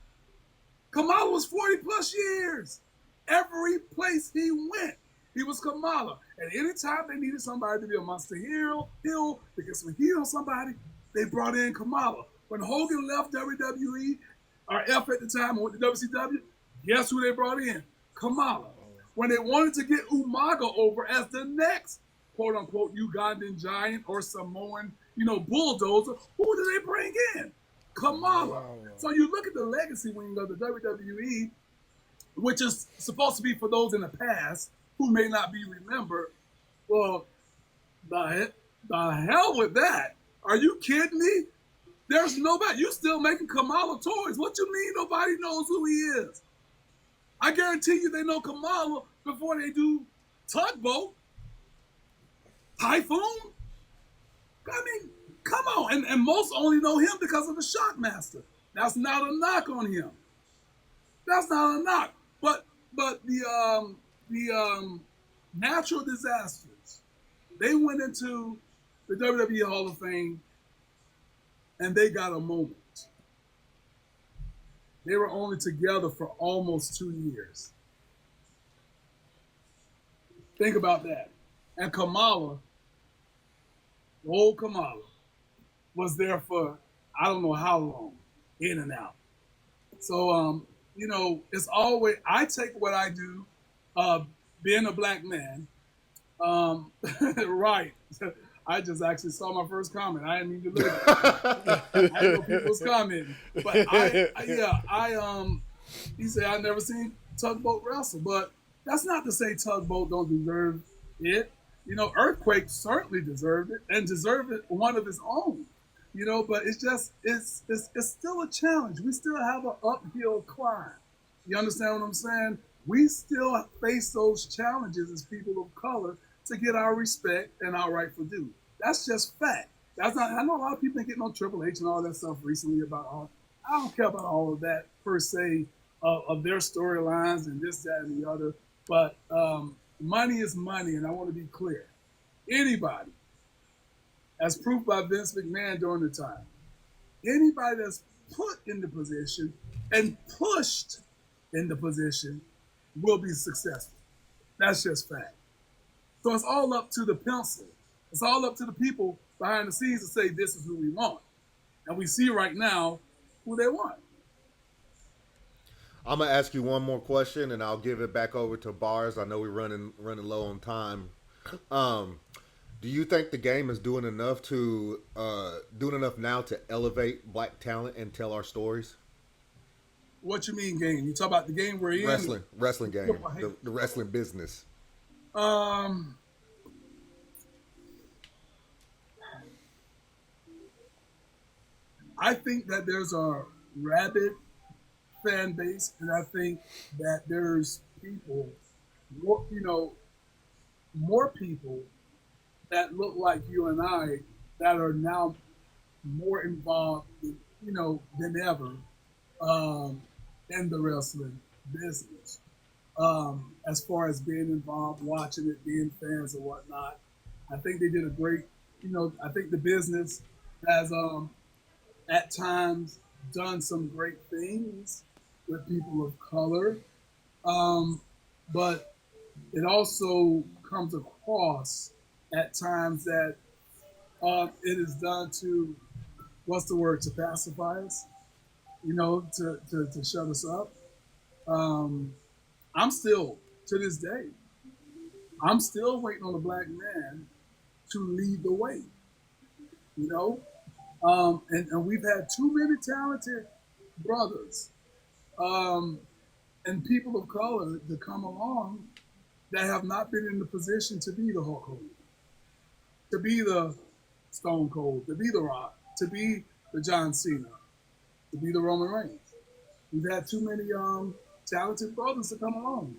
Speaker 2: Kamala was 40 plus years. Every place he went, he was Kamala. And anytime they needed somebody to be a monster heel, to get some heat on somebody, they brought in Kamala. When Hogan left WWE, or F at the time, and went to WCW, guess who they brought in? Kamala. When they wanted to get Umaga over as the next, quote unquote, Ugandan giant or Samoan, bulldozer, who did they bring in? Kamala. Wow. So you look at the legacy wing of the WWE, which is supposed to be for those in the past who may not be remembered. Well, the hell with that. Are you kidding me? There's nobody. You still making Kamala toys. What you mean nobody knows who he is? I guarantee you they know Kamala before they do Tugboat, Typhoon. I mean, come on. And most only know him because of the Shockmaster. That's not a knock on him. That's not a knock. But the natural disasters, they went into the WWE Hall of Fame and they got a moment. They were only together for almost 2 years. Think about that. And Kamala, old Kamala, was there for I don't know how long, in and out. So it's always I take what I do, being a black man, right. I just actually saw my first comment. I didn't mean to look at it. I didn't know people was commenting. But he said I never seen Tugboat wrestle. But that's not to say Tugboat don't deserve it. Earthquake certainly deserved it and deserved it one of his own. But it's still a challenge. We still have an uphill climb. You understand what I'm saying? We still face those challenges as people of color to get our respect and our rightful due. That's just fact. That's not. I know a lot of people been getting on Triple H and all that stuff recently about all. I don't care about all of that per se of their storylines and this, that, and the other. But money is money, and I want to be clear. Anybody, as proved by Vince McMahon during the time, anybody that's put in the position and pushed in the position will be successful. That's just fact. So it's all up to the pencil. It's all up to the people behind the scenes to say this is who we want. And we see right now who they want.
Speaker 1: I'm gonna ask you one more question, and I'll give it back over to Barz. I know we're running low on time. Do you think the game is doing enough now to elevate black talent and tell our stories?
Speaker 2: What you mean game? You talk about the game we're in?
Speaker 1: Wrestling game, the wrestling business.
Speaker 2: I think that there's a rabid fan base, and I think that there's people, more people that look like you and I that are now more involved, than ever in the wrestling business. As far as being involved, watching it, being fans and whatnot, I think they did a great. I think the business has at times done some great things with people of color, but it also comes across at times that it is done to, to pacify us, to shut us up. I'm still, to this day, I'm still waiting on a black man to lead the way, and we've had too many talented brothers and people of color to come along that have not been in the position to be the Hulk Hogan, to be the Stone Cold, to be the Rock, to be the John Cena, to be the Roman Reigns. We've had too many talented brothers to come along.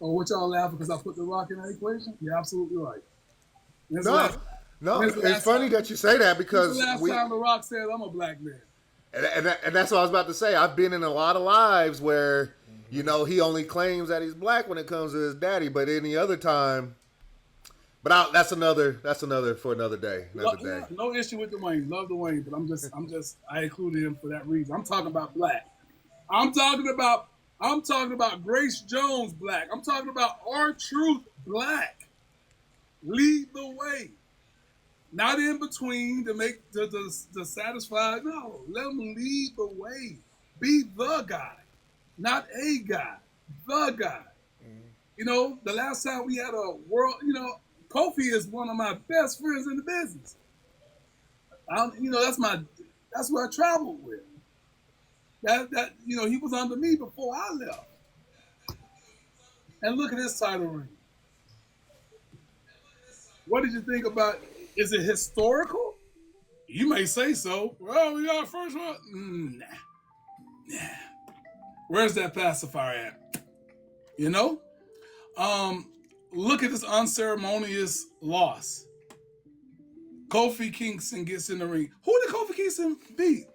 Speaker 2: Oh, what y'all laughing because I put the Rock in that equation? You're absolutely right.
Speaker 1: No, it's funny that you say that because
Speaker 2: the last time the Rock said, "I'm a black man."
Speaker 1: And that's what I was about to say. I've been in a lot of lives where, he only claims that he's black when it comes to his daddy, but any other time. But that's another for another day.
Speaker 2: No issue with Dwayne. Love Dwayne, but I included him for that reason. I'm talking about black. I'm talking about Grace Jones black. I'm talking about R-Truth black. Lead the way. Not in between to make to satisfy. No, let them lead the way. Be the guy, not a guy. The guy. Mm-hmm. The last time we had a world. Kofi is one of my best friends in the business. That's what I traveled with. He was under me before I left. And look at his title ring. What did you think about? Is it historical? You may say so. Well, we got first one. Nah. Where's that pacifier at? Look at this unceremonious loss. Kofi Kingston gets in the ring. Who did Kofi Kingston beat?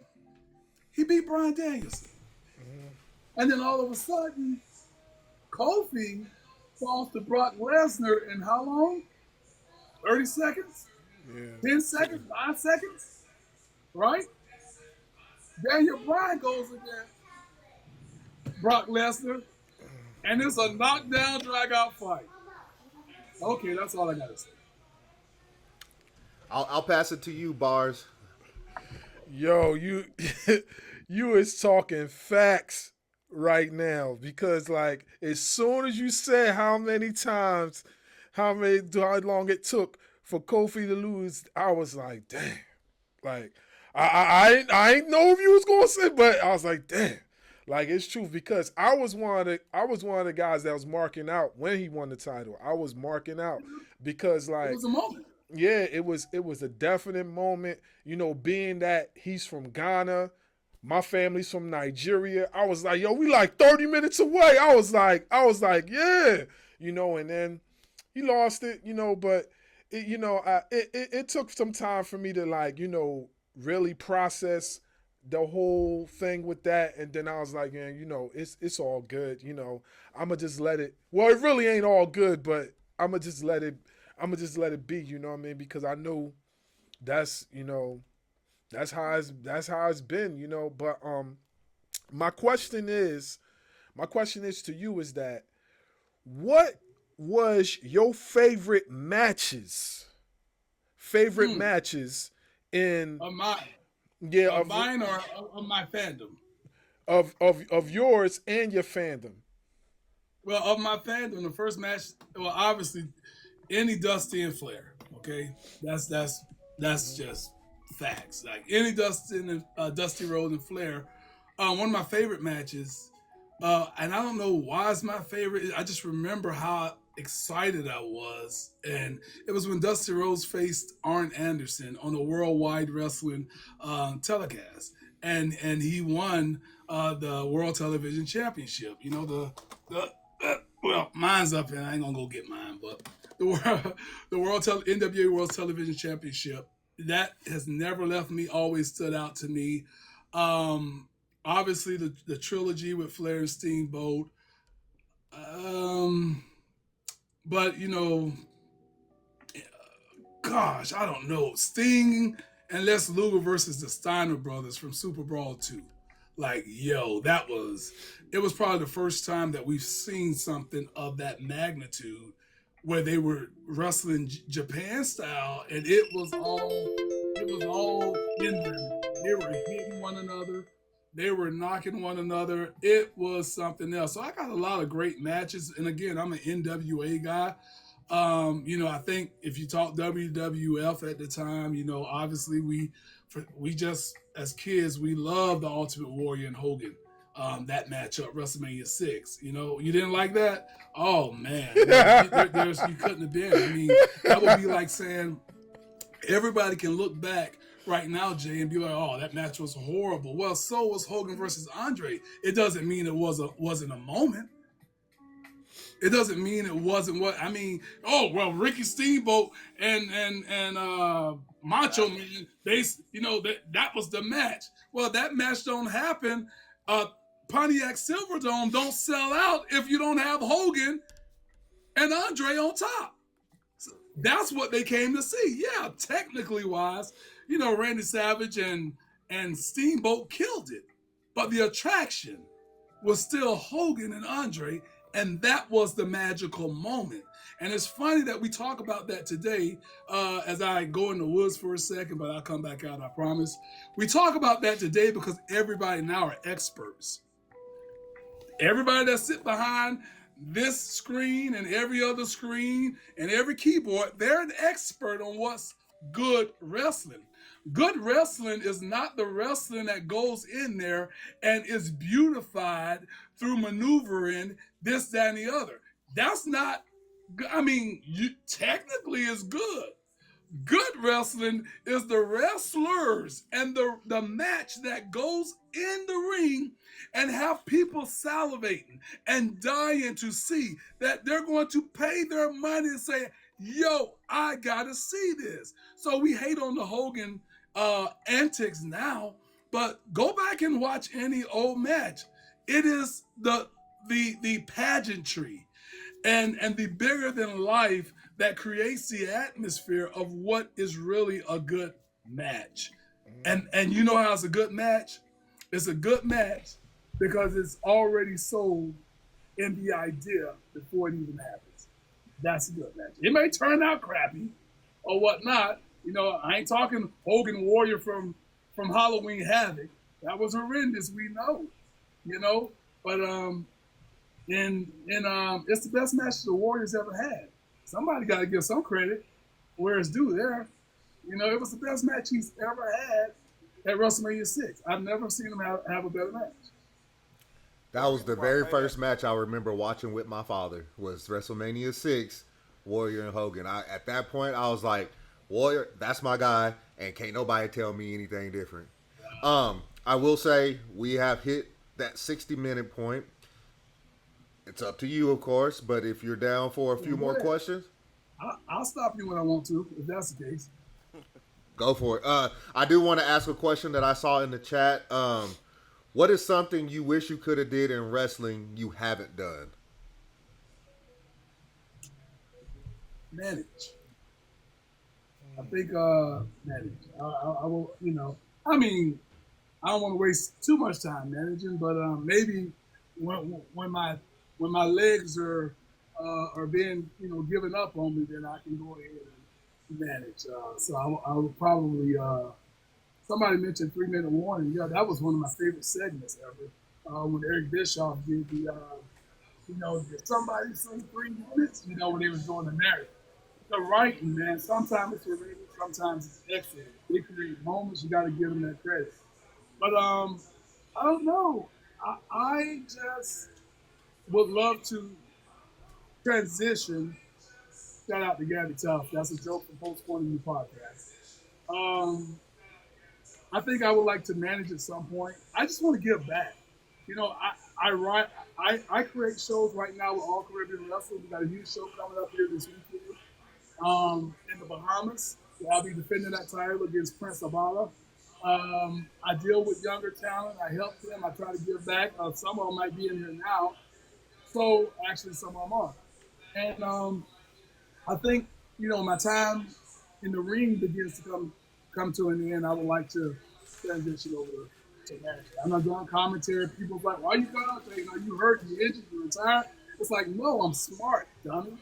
Speaker 2: He beat Bryan Danielson. Mm-hmm. And then all of a sudden, Kofi falls to Brock Lesnar in how long? 30 seconds? Yeah. 10 seconds? 5 seconds? Right? Daniel Bryan goes against Brock Lesnar, and it's a knockdown, drag-out fight. Okay, that's all I got to say.
Speaker 1: I'll pass it to you, Barz.
Speaker 3: Yo, you you is talking facts right now because like as soon as you said how many times, how long it took for Kofi to lose, I was like, damn. Like I ain't know if you was gonna say, but I was like, damn. Like it's true because I was one of the guys that was marking out when he won the title. I was marking out because
Speaker 2: It
Speaker 3: like
Speaker 2: was a moment.
Speaker 3: yeah, it was a definite moment. You know, being that he's from Ghana, my family's from Nigeria. I was like, yo, we like 30 minutes away. I was like, yeah, you know, and then he lost it, you know, but it took some time for me to like, you know, really process the whole thing with that, and then I was like, man, you know, it's all good, you know. I'ma just let it. Well, it really ain't all good, but I'ma just let it. I'ma just let it be, you know what I mean? Because I know that's you know that's how it's been, you know. But my question is, my question is to you is that what was your favorite
Speaker 2: Hmm.
Speaker 3: matches in
Speaker 2: Of my
Speaker 3: yeah
Speaker 2: of mine or of my fandom.
Speaker 3: of yours and your fandom.
Speaker 2: Well, of my fandom, the first match. Well, obviously, any Dusty and Flair. Okay, that's just facts. Like any Dusty Rhodes and Flair. One of my favorite matches, and I don't know why it's my favorite. I just remember how excited I was, and it was when Dusty Rhodes faced Arn Anderson on a Worldwide Wrestling telecast, and he won the World Television Championship. You know well, mine's up, and I ain't gonna go get mine, but the world, NWA World Television Championship that has never left me. Always stood out to me. Obviously, the trilogy with Flair and Steamboat. Um, but gosh, I don't know. Sting and Les Luger versus the Steiner brothers from Super Brawl 2. Like, yo, it was probably the first time that we've seen something of that magnitude where they were wrestling Japan style, and it was all in them. They were hitting one another. They were knocking one another. It was something else. So I got a lot of great matches. And again, I'm an NWA guy. I think if you talk WWF at the time, obviously we just as kids we loved the Ultimate Warrior and Hogan. That matchup, WrestleMania 6. You didn't like that? Oh man, you couldn't have been. I mean, that would be like saying everybody can look back right now, Jay, and be like, "Oh, that match was horrible." Well, so was Hogan versus Andre. It doesn't mean it wasn't a moment. It doesn't mean it wasn't what I mean. Oh well, Ricky Steamboat and Macho Man. That was the match. Well, that match don't happen. Pontiac Silverdome don't sell out if you don't have Hogan and Andre on top. So that's what they came to see. Yeah, technically wise, Randy Savage and Steamboat killed it, but the attraction was still Hogan and Andre, and that was the magical moment. And it's funny that we talk about that today as I go in the woods for a second, but I'll come back out, I promise. We talk about that today because everybody now are experts. Everybody that sit behind this screen and every other screen and every keyboard, they're an expert on what's good wrestling. Good wrestling is not the wrestling that goes in there and is beautified through maneuvering this, that, and the other. That's not, technically it's good. Good wrestling is the wrestlers and the match that goes in the ring and have people salivating and dying to see that they're going to pay their money and say, yo, I gotta see this. So we hate on the Hogan antics now, but go back and watch any old match. It is the pageantry and the bigger than life that creates the atmosphere of what is really a good match. And you know how it's a good match? It's a good match because it's already sold in the idea before it even happens. That's a good match. It may turn out crappy or whatnot. I ain't talking Hogan Warrior from from Halloween Havoc. That was horrendous, we know, you know. But it's the best match the Warriors ever had. Somebody got to give some credit where it's due there. You know, it was the best match he's ever had at WrestleMania 6. I've never seen him have a better match.
Speaker 1: That was the very first match I remember watching with my father. Was WrestleMania 6, Warrior and Hogan. At that point, I was like, Warrior, that's my guy, and can't nobody tell me anything different. I will say we have hit that 60-minute point. It's up to you, of course, but if you're down for a few more questions,
Speaker 2: I'll stop you when I want to, if that's the case.
Speaker 1: Go for it. I do want to ask a question that I saw in the chat. What is something you wish you could have did in wrestling you haven't done?
Speaker 2: Manage. I think manage. I will, you know. I mean, I don't want to waste too much time managing, but maybe when my legs are being, you know, given up on me, then I can go ahead and manage. So I will probably. Somebody mentioned 3-minute warning. Yeah, that was one of my favorite segments ever. When Eric Bischoff did the, you know, did somebody say 3 minutes? You know, when they was doing the narrative. The writing, man. Sometimes it's related, sometimes it's excellent. They create moments. You got to give them that credit. But I don't know. I just would love to transition. Shout out to Gabby Tough. That's a joke from Post Point New Podcast. I think I would like to manage at some point. I just want to give back. You know, I create shows right now with All Caribbean Wrestling. We got a huge show coming up here this weekend in the Bahamas. So I'll be defending that title against Prince Abala. I deal with younger talent. I help them. I try to give back. Some of them might be in here now. So actually, some of them are. And I think, you know, my time in the ring begins to come to an end. I would like to transition over to management. I'm not doing commentary. People's like, why are you commentating? You know, you hurt, you injured, you retired. It's like, no, I'm smart, dummy.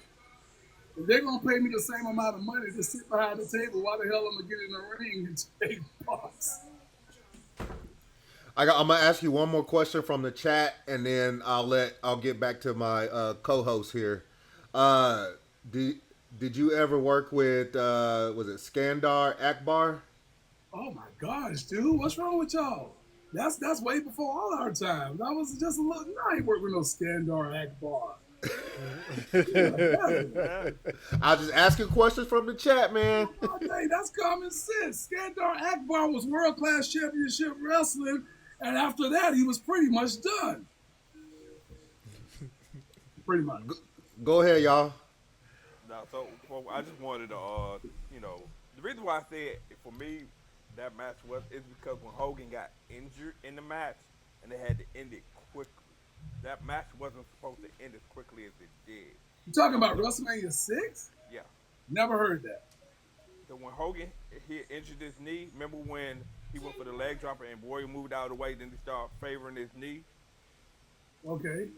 Speaker 2: If they're gonna pay me the same amount of money to sit behind the table, why the hell am I get in the ring and take box?
Speaker 1: I'm gonna ask you one more question from the chat, and then I'll get back to my co-host here. Did you ever work with was it Skandar Akbar?
Speaker 2: Oh my gosh, dude, what's wrong with y'all? That's way before all our time. That was just a little. I ain't work with no Skandar Akbar.
Speaker 1: I'll just ask you questions from the chat, man.
Speaker 2: Oh, dang, that's common sense. Skandar Akbar was world-class championship wrestling, and after that, he was pretty much done. Pretty much.
Speaker 1: Go ahead, y'all.
Speaker 4: Now, so I just wanted to, you know, the reason why I said for me that match is because when Hogan got injured in the match and they had to end it quickly, that match wasn't supposed to end as quickly as it did.
Speaker 2: You talking about WrestleMania 6?
Speaker 4: Yeah.
Speaker 2: Never heard that.
Speaker 4: So when Hogan he injured his knee, remember when he went for the leg dropper and Warrior moved out of the way, then he started favoring his knee?
Speaker 2: Okay.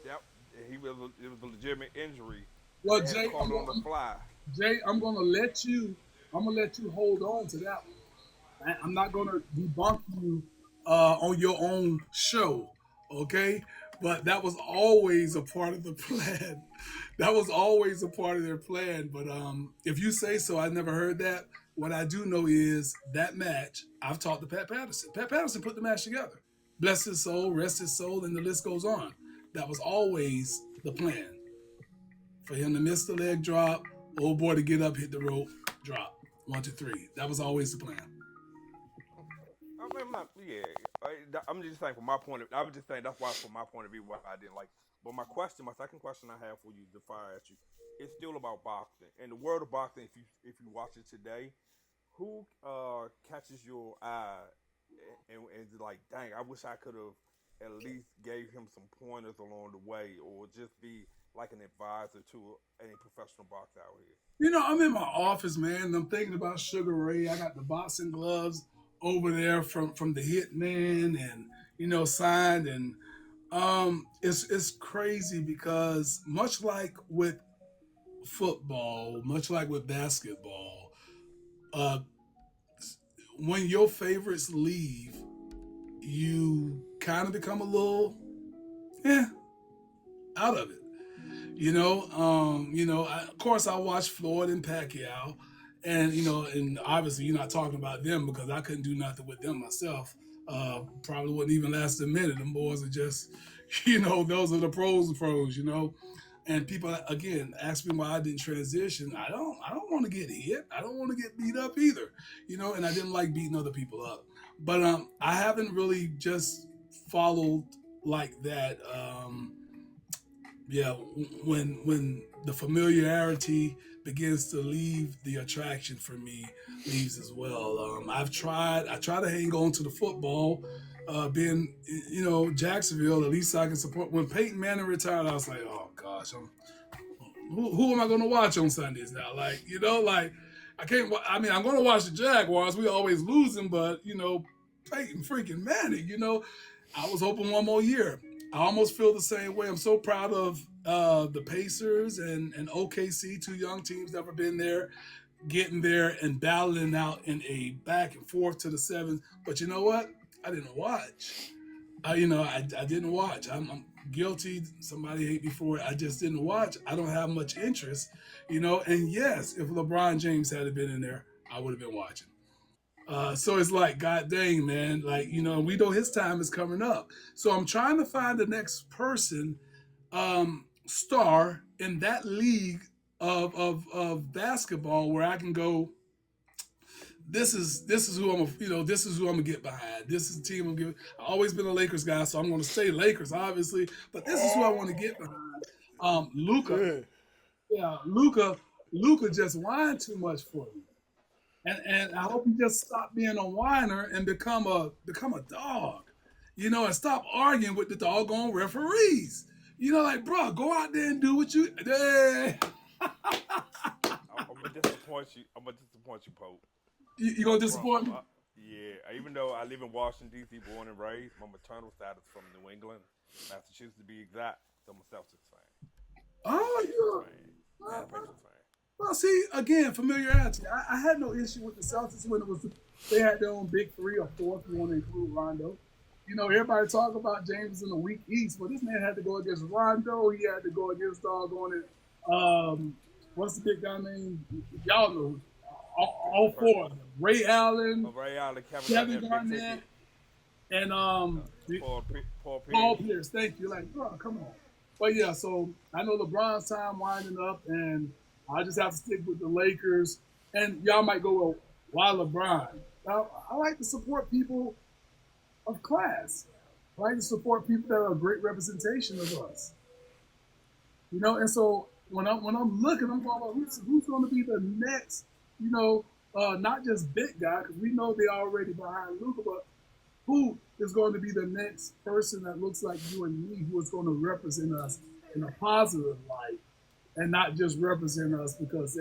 Speaker 4: Yep. It was a legitimate injury.
Speaker 2: Well, Jay,
Speaker 4: on the fly.
Speaker 2: Jay, I'm gonna let you hold on to that one. I'm not gonna debunk you on your own show, okay? But that was always a part of the plan. That was always a part of their plan. But if you say so, I never heard that. What I do know is that match, I've talked to Pat Patterson. Pat Patterson put the match together. Bless his soul, rest his soul, and the list goes on. That was always the plan. For him to miss the leg drop, old boy to get up, hit the rope, drop. 1, 2, 3. That was always the plan.
Speaker 4: I'm just saying from my point of view, I was just saying that's why from my point of view why I didn't like. But my second question I have for you to fire at you, it's still about boxing. In the world of boxing, if you watch it today, who catches your eye and is like, dang, I wish I could have at least gave him some pointers along the way, or just be like an advisor to any professional boxer out here?
Speaker 2: You know, I'm in my office, man, and I'm thinking about Sugar Ray. I got the boxing gloves over there from the Hitman, and you know, signed, and it's crazy because much like with football, much like with basketball, when your favorites leave, you kind of become a little, out of it. Of course, I watched Floyd and Pacquiao, and and obviously you're not talking about them because I couldn't do nothing with them myself. Probably wouldn't even last a minute. Them boys are just, those are the pros of pros. And people again ask me why I didn't transition. I don't want to get hit. I don't want to get beat up either. And I didn't like beating other people up. But I haven't really just followed like that. Yeah, when the familiarity begins to leave, the attraction for me leaves as well. I try to hang on to the football. Being Jacksonville, at least I can support. When Peyton Manning retired, I was like, oh gosh, who am I going to watch on Sundays now? Like I can't. I mean, I'm going to watch the Jaguars. We always losing, but Peyton freaking Manning. I was hoping one more year. I almost feel the same way. I'm so proud of the Pacers and OKC, two young teams that have been there, getting there and battling out in a back and forth to the sevens. But you know what? I didn't watch. I didn't watch. I'm guilty. Somebody hate me for it. I just didn't watch. I don't have much interest, And yes, if LeBron James had been in there, I would have been watching. So it's like, God dang, man, we know his time is coming up. So I'm trying to find the next person, star in that league of basketball where I can go, this is who this is who I'm gonna get behind. This is the team I'm giving. I've always been a Lakers guy, so I'm gonna say Lakers, obviously, but this is who I want to get behind. Luka. Yeah, Luka just whined too much for me. And I hope you just stop being a whiner and become a dog, and stop arguing with the doggone referees. Like, bro, go out there and do what you.
Speaker 4: I'm gonna disappoint you. Pope.
Speaker 2: You gonna disappoint me?
Speaker 4: Yeah. Even though I live in Washington D.C., born and raised, my maternal side is from New England, Massachusetts to be exact. So I'm a Celtics fan.
Speaker 2: Oh,
Speaker 4: yeah. Pacers fan.
Speaker 2: Well, see, again, familiarity. I had no issue with the Celtics when they had their own big three or four, if you want to include Rondo. Everybody talk about James in the weak East, but this man had to go against Rondo. He had to go against doggone it. What's the big guy name? Y'all know. All four of them. Ray Allen, Kevin Garnett, and Paul Pierce. Thank you. Like, bro, come on. But yeah, so I know LeBron's time winding up, and I just have to stick with the Lakers. And y'all might go, well, why LeBron? Now, I like to support people of class. I like to support people that are a great representation of us. And so when I'm looking, I'm going about who's going to be the next, not just big guy, because we know they're already behind Luka, but who is going to be the next person that looks like you and me who is going to represent us in a positive light and not just represent us because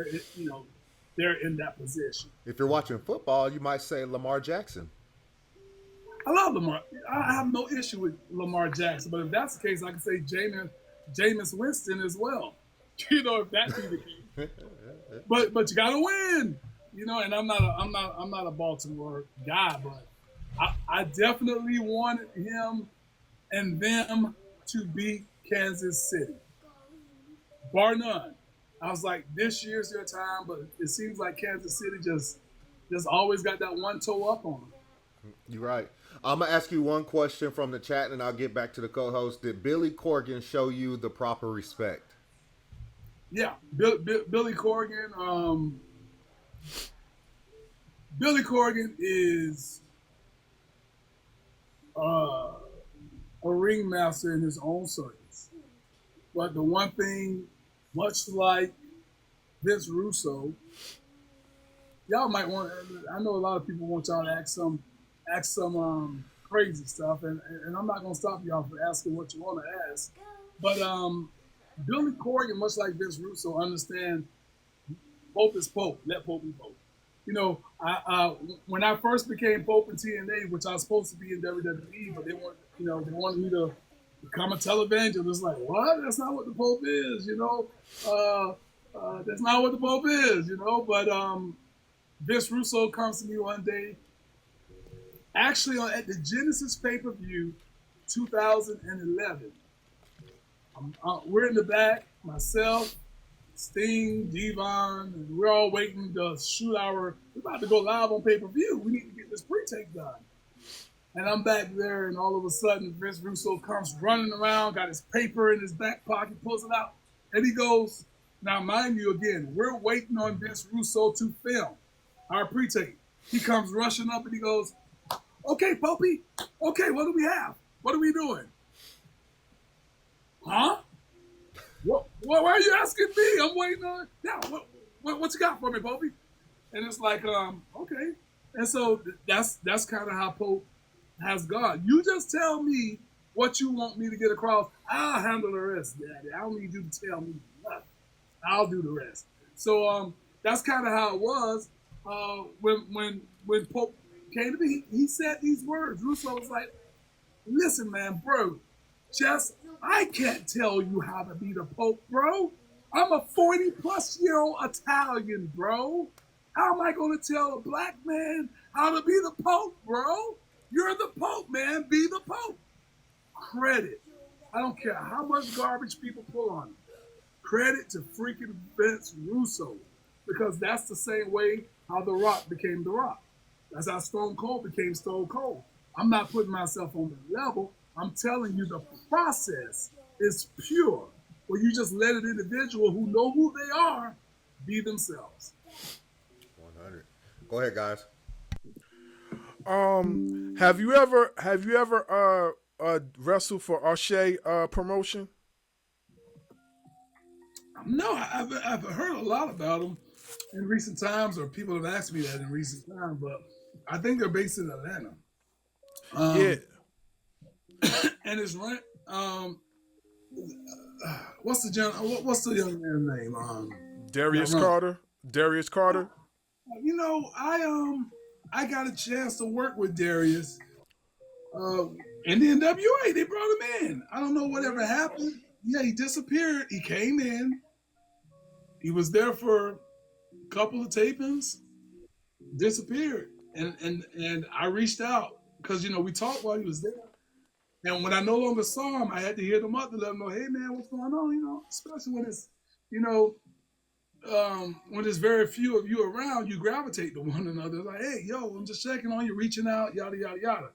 Speaker 2: they're in that position.
Speaker 1: If you're watching football, you might say Lamar Jackson.
Speaker 2: I love Lamar. I have no issue with Lamar Jackson, but if that's the case, I can say Jameis Winston as well. If that be the case. But you gotta win. And I'm not a Baltimore guy, but I definitely wanted him and them to beat Kansas City. Bar none. I was like, this year's their time, but it seems like Kansas City just always got that one toe up on them.
Speaker 1: You're right. I'm going to ask you one question from the chat, and I'll get back to the co-host. Did Billy Corgan show you the proper respect?
Speaker 2: Yeah, Billy Corgan. Billy Corgan is a ringmaster in his own circus. But the one thing, much like Vince Russo, y'all might want. I know a lot of people want y'all to ask some crazy stuff, and I'm not gonna stop y'all from asking what you want to ask. But Billy Corgan, much like Vince Russo, understand Pope is Pope. Let Pope be Pope. When I first became Pope in TNA, which I was supposed to be in WWE, but they wanted me to become a televangelist. Like, what? That's not what the Pope is, That's not what the Pope is, But Vince Russo comes to me one day Actually, at the Genesis pay-per-view 2011, we're in the back, myself, Sting, Devon, and we're all waiting to shoot we're about to go live on pay-per-view. We need to get this pre-tape done. And I'm back there, and all of a sudden, Vince Russo comes running around, got his paper in his back pocket, pulls it out, and he goes, now mind you again, we're waiting on Vince Russo to film our pre-tape. He comes rushing up and he goes, okay, Popey, okay, what do we have? What are we doing? Huh? What, why are you asking me? I'm waiting on it. Yeah, what you got for me, Popey? And it's like, okay. And so that's kind of how Pope has gone. You just tell me what you want me to get across. I'll handle the rest, Daddy. I don't need you to tell me nothing. I'll do the rest. So that's kind of how it was. When Pope came to me, he said these words. Russo was like, listen, man, bro, I can't tell you how to be the Pope, bro. I'm a 40-plus-year-old Italian, bro. How am I going to tell a black man how to be the Pope, bro? You're the Pope, man. Be the Pope. Credit. I don't care how much garbage people pull on him. Credit to freaking Vince Russo, because that's the same way how The Rock became The Rock. That's how Stone Cold became Stone Cold. I'm not putting myself on the level. I'm telling you the process is pure, where you just let an individual who know who they are be themselves.
Speaker 1: 100. Go ahead, guys.
Speaker 3: Have you ever wrestled for O'Shea promotion?
Speaker 2: No, I've heard a lot about them in recent times, or people have asked me that in recent times, but I think they're based in Atlanta.
Speaker 3: Yeah.
Speaker 2: And it's rent. What's the young man's name?
Speaker 3: Darius Carter. Darius Carter.
Speaker 2: You know, I got a chance to work with Darius. In the NWA, they brought him in. I don't know whatever happened. Yeah, he disappeared. He came in. He was there for a couple of tapings, disappeared. And I reached out because, we talked while he was there. And when I no longer saw him, I had to hit him up to let him know, hey, man, what's going on? Especially when it's, when there's very few of you around, you gravitate to one another. Like, hey, yo, I'm just checking on you, reaching out, yada, yada, yada.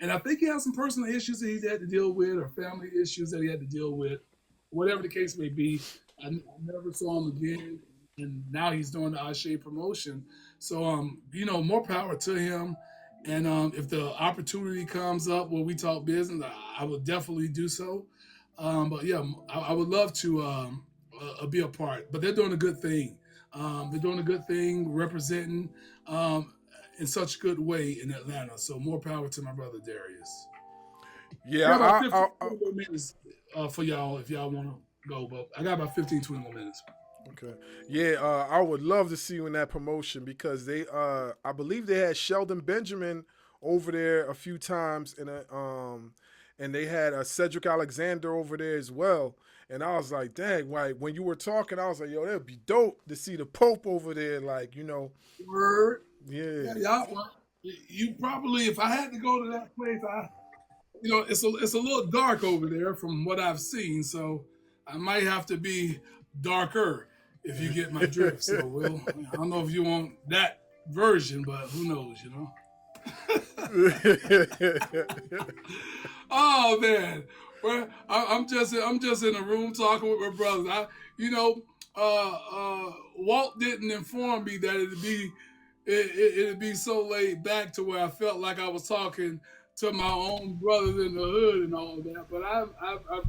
Speaker 2: And I think he had some personal issues that he had to deal with, or family issues that he had to deal with, whatever the case may be. I never saw him again, and now he's doing the O'Shea promotion. So, more power to him. And if the opportunity comes up where we talk business, I would definitely do so. But yeah, I would love to be a part. But they're doing a good thing. They're doing a good thing, representing in such a good way in Atlanta. So more power to my brother Darius.
Speaker 3: Yeah,
Speaker 2: I got about 15 more minutes for y'all if y'all want to go. But I got about 15, 20 more minutes.
Speaker 3: Okay. Yeah, I would love to see you in that promotion because they, I believe they had Sheldon Benjamin over there a few times, and they had Cedric Alexander over there as well. And I was like, dang, like when you were talking, I was like, yo, that'd be dope to see the Pope over there, like,
Speaker 2: Word.
Speaker 3: Yeah.
Speaker 2: Y'all, you probably, if I had to go to that place, it's a little dark over there from what I've seen, so I might have to be darker. If you get my drift. So, I don't know if you want that version, but who knows, Oh man, well, I'm just in a room talking with my brothers. Walt didn't inform me that it'd be so laid back to where I felt like I was talking to my own brothers in the hood and all that. But I've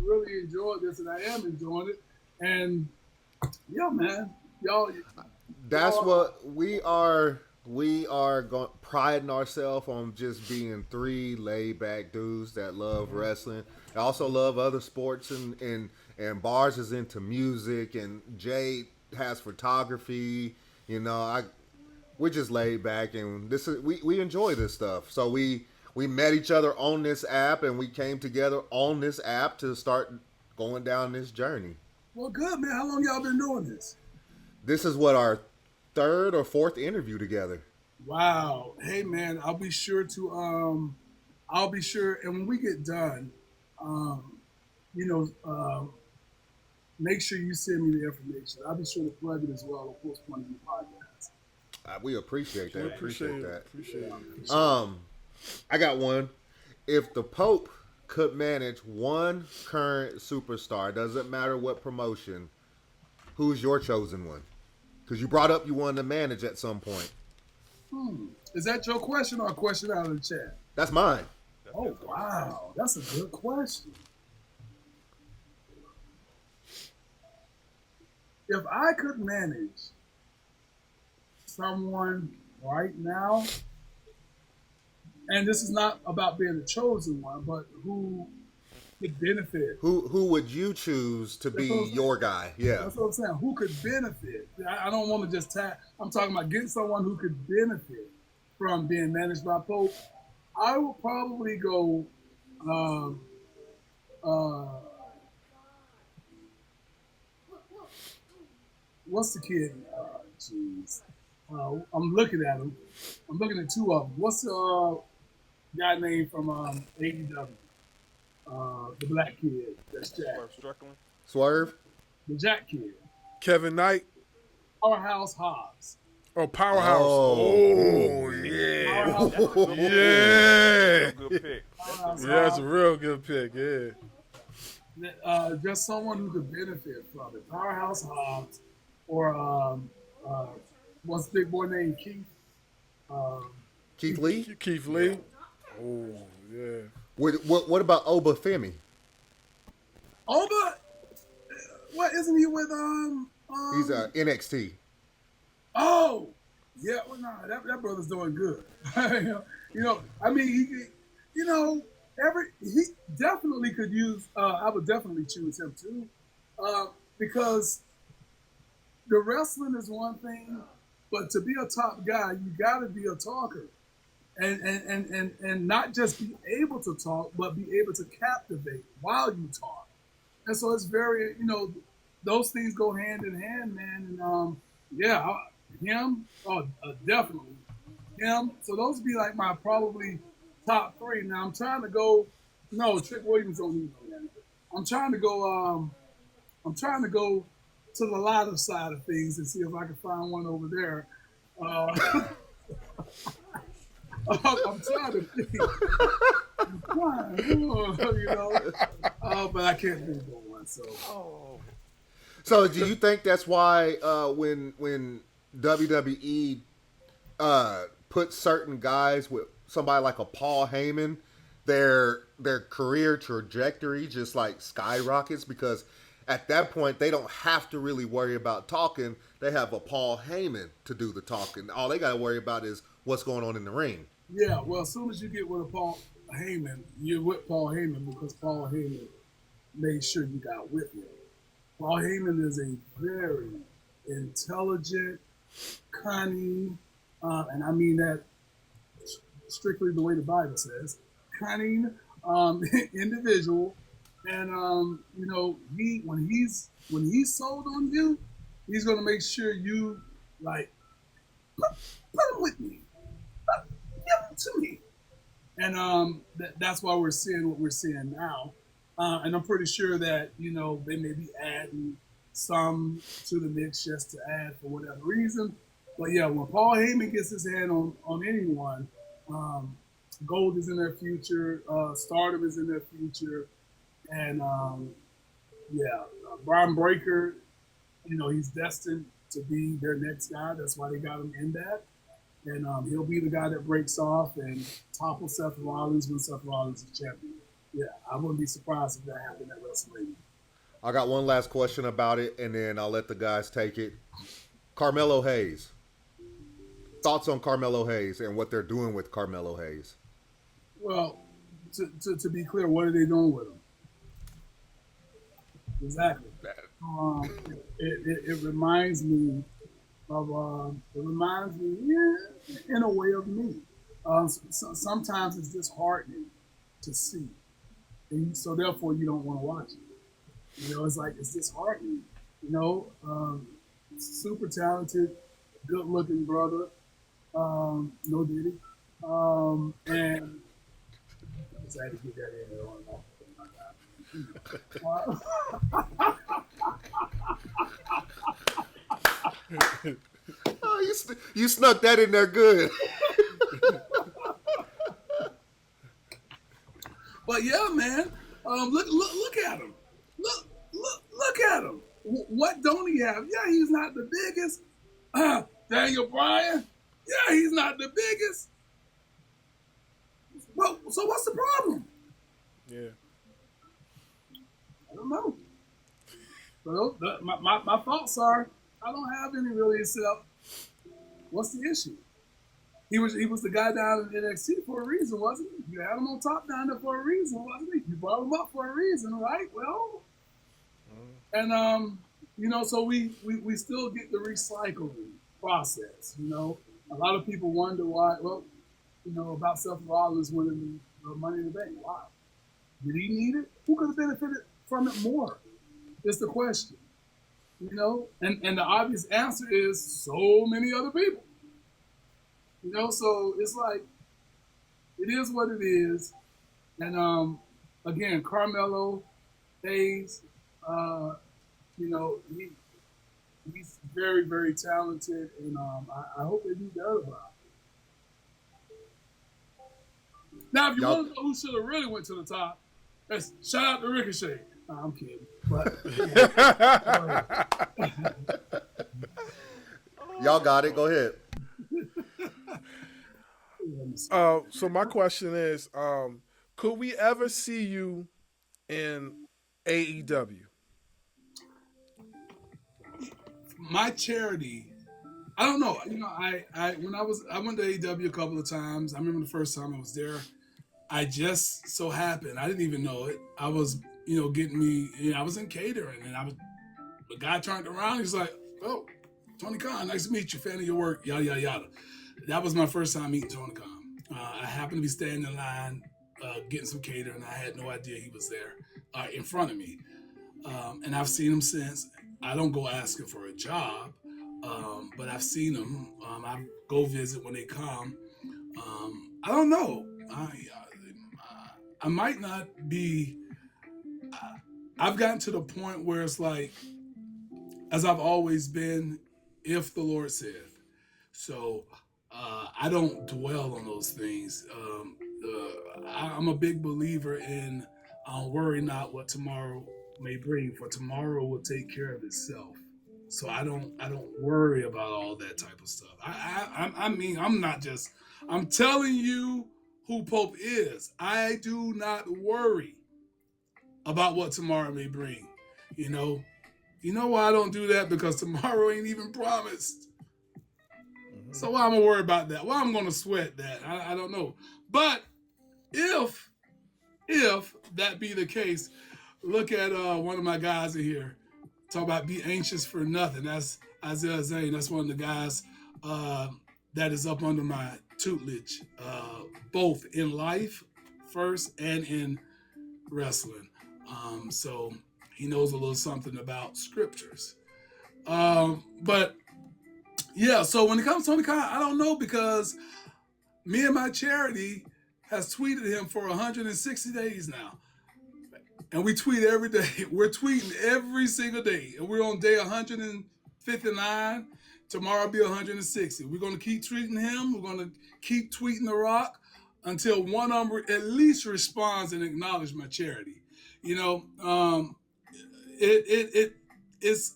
Speaker 2: really enjoyed this, and I am enjoying it. And yeah, man, y'all.
Speaker 1: That's what we are. We are priding ourselves on just being three laid back dudes that love wrestling. I also love other sports, and Barz is into music, and Jay has photography. We're just laid back, and we enjoy this stuff. So we met each other on this app, and we came together on this app to start going down this journey.
Speaker 2: Well, good, man. How long y'all been doing this?
Speaker 1: This is what, our third or fourth interview together.
Speaker 2: Wow. Hey man, I'll be sure, and when we get done, um, you know, make sure you send me the information. I'll be sure to plug it as well. Of course, one of your podcasts.
Speaker 1: We appreciate that.
Speaker 3: We appreciate
Speaker 1: Appreciate
Speaker 3: it.
Speaker 1: that.
Speaker 3: Appreciate it.
Speaker 1: I got one. If the Pope could manage one current superstar, doesn't matter what promotion, who's your chosen one? Because you brought up you wanted to manage at some point.
Speaker 2: Is that your question or a question out of the chat?
Speaker 1: That's mine.
Speaker 2: Oh wow, that's a good question. If I could manage someone right now, and this is not about being the chosen one, but who could benefit.
Speaker 1: Who would you choose to be your guy? Yeah.
Speaker 2: That's what I'm saying. Who could benefit? I don't want to just tag. I'm talking about getting someone who could benefit from being managed by Pope. I would probably go. What's the kid? Jeez. I'm looking at him. I'm looking at two of them. What's the guy named from AEW? The black kid. That's Jack.
Speaker 1: Swerve?
Speaker 2: The Jack kid.
Speaker 3: Kevin Knight.
Speaker 2: Powerhouse Hobbs.
Speaker 3: Oh, Powerhouse. Oh, yeah.
Speaker 2: Powerhouse.
Speaker 3: Yeah.
Speaker 4: Good pick.
Speaker 3: Yeah, that's a real good pick. Yeah.
Speaker 2: Just someone who could benefit from it. Powerhouse Hobbs, or what's the big boy named Keith?
Speaker 1: Keith Lee?
Speaker 3: Keith Lee. Oh, yeah.
Speaker 1: What about Oba Femi?
Speaker 2: Oba, what isn't he with
Speaker 1: He's NXT.
Speaker 2: Oh, yeah. Well, nah, that brother's doing good. I mean, he definitely could use. I would definitely choose him too, because the wrestling is one thing, but to be a top guy, you got to be a talker, and not just be able to talk, but be able to captivate while you talk. And so it's very, those things go hand in hand, man. And him, definitely him. So those would be like my probably top three. Now I'm trying to go. No, Trick Williams don't need no that. I'm trying to go. I'm trying to go to the lighter side of things and see if I can find one over there. I'm trying to think. But I can't think of one.
Speaker 1: So do you think that's why when WWE put certain guys with somebody like a Paul Heyman, their career trajectory just like skyrockets, because at that point they don't have to really worry about talking. They have a Paul Heyman to do the talking. All they got to worry about is what's going on in the ring.
Speaker 2: Yeah, well, as soon as you get with a Paul Heyman, you're with Paul Heyman because Paul Heyman made sure you got with him. Paul Heyman is a very intelligent, cunning, and I mean that strictly the way the Bible says, cunning individual. And when he's sold on you, he's gonna make sure you like put him with me, give him to me. And that's why we're seeing what we're seeing now. And I'm pretty sure that, they may be adding some to the mix just to add for whatever reason. But yeah, when Paul Heyman gets his hand on anyone, gold is in their future, stardom is in their future. And Brian Breaker, he's destined to be their next guy. That's why they got him in that. And he'll be the guy that breaks off and topples Seth Rollins when Seth Rollins is champion. Yeah, I wouldn't be surprised if that happened at WrestleMania.
Speaker 1: I got one last question about it, and then I'll let the guys take it. Carmelo Hayes. Thoughts on Carmelo Hayes and what they're doing with Carmelo Hayes?
Speaker 2: Well, to be clear, what are they doing with him? Exactly. It reminds me of in a way of me. Sometimes it's disheartening to see, and so therefore you don't want to watch it. It's like it's disheartening. Super talented, good-looking brother, No Diddy. And I just had to get that in there on
Speaker 1: Oh, you snuck that in there good.
Speaker 2: But yeah, man, look at him. Look at him. What don't he have? Yeah, he's not the biggest. Daniel Bryan. Yeah, he's not the biggest. Well, so what's the problem?
Speaker 3: Yeah.
Speaker 2: I don't know. So my thoughts are I don't have any really except what's the issue? He was the guy down in NXT for a reason, wasn't he? You had him on top down there for a reason, wasn't he? You brought him up for a reason, right? Well, and so we still get the recycling process. A lot of people wonder why. Well, about Seth Rollins winning the Money in the Bank. Why? Did he need it? Who could have benefited from it more? Is the question. And the obvious answer is so many other people. So it's like it is what it is. And again, Carmelo Hayes, he's very, very talented, and I hope they do better about it. Now, if you want to know who should have really went to the top, that's shout out to Ricochet. No, I'm kidding. But
Speaker 1: Y'all got it. Go ahead.
Speaker 3: So my question is, could we ever see you in AEW?
Speaker 2: My charity, I don't know. I went to AEW a couple of times. I remember the first time I was there. I just so happened, I didn't even know it. I was, getting me, I was in catering, and the guy turned around. He's like, "Oh, Tony Khan, nice to meet you. Fan of your work, yada yada yada." That was my first time meeting Tony Khan. I happened to be standing in line, getting some catering. I had no idea he was there in front of me, and I've seen him since. I don't go asking for a job, but I've seen him. I go visit when they come. I don't know. I might not be. I've gotten to the point where it's like, as I've always been, if the Lord saith. So I don't dwell on those things. I'm a big believer in worry not what tomorrow may bring, for tomorrow will take care of itself. So I don't worry about all that type of stuff. I'm telling you who Pope is. I do not worry about what tomorrow may bring. You know why I don't do that? Because tomorrow ain't even promised. Mm-hmm. So why am I worried about that? Why I'm going to sweat that? I don't know. But if that be the case, look at one of my guys in here. Talk about be anxious for nothing. That's Isaiah Zane. That's one of the guys that is up under my tutelage, both in life first and in wrestling. So he knows a little something about scriptures. But yeah, so when it comes to Tony Khan, I don't know, because me and my charity has tweeted him for 160 days now. And we tweet every day. We're tweeting every single day. And we're on day 159. Tomorrow will be 160. We're going to keep tweeting him. We're going to keep tweeting The Rock until one of them at least responds and acknowledges my charity. It's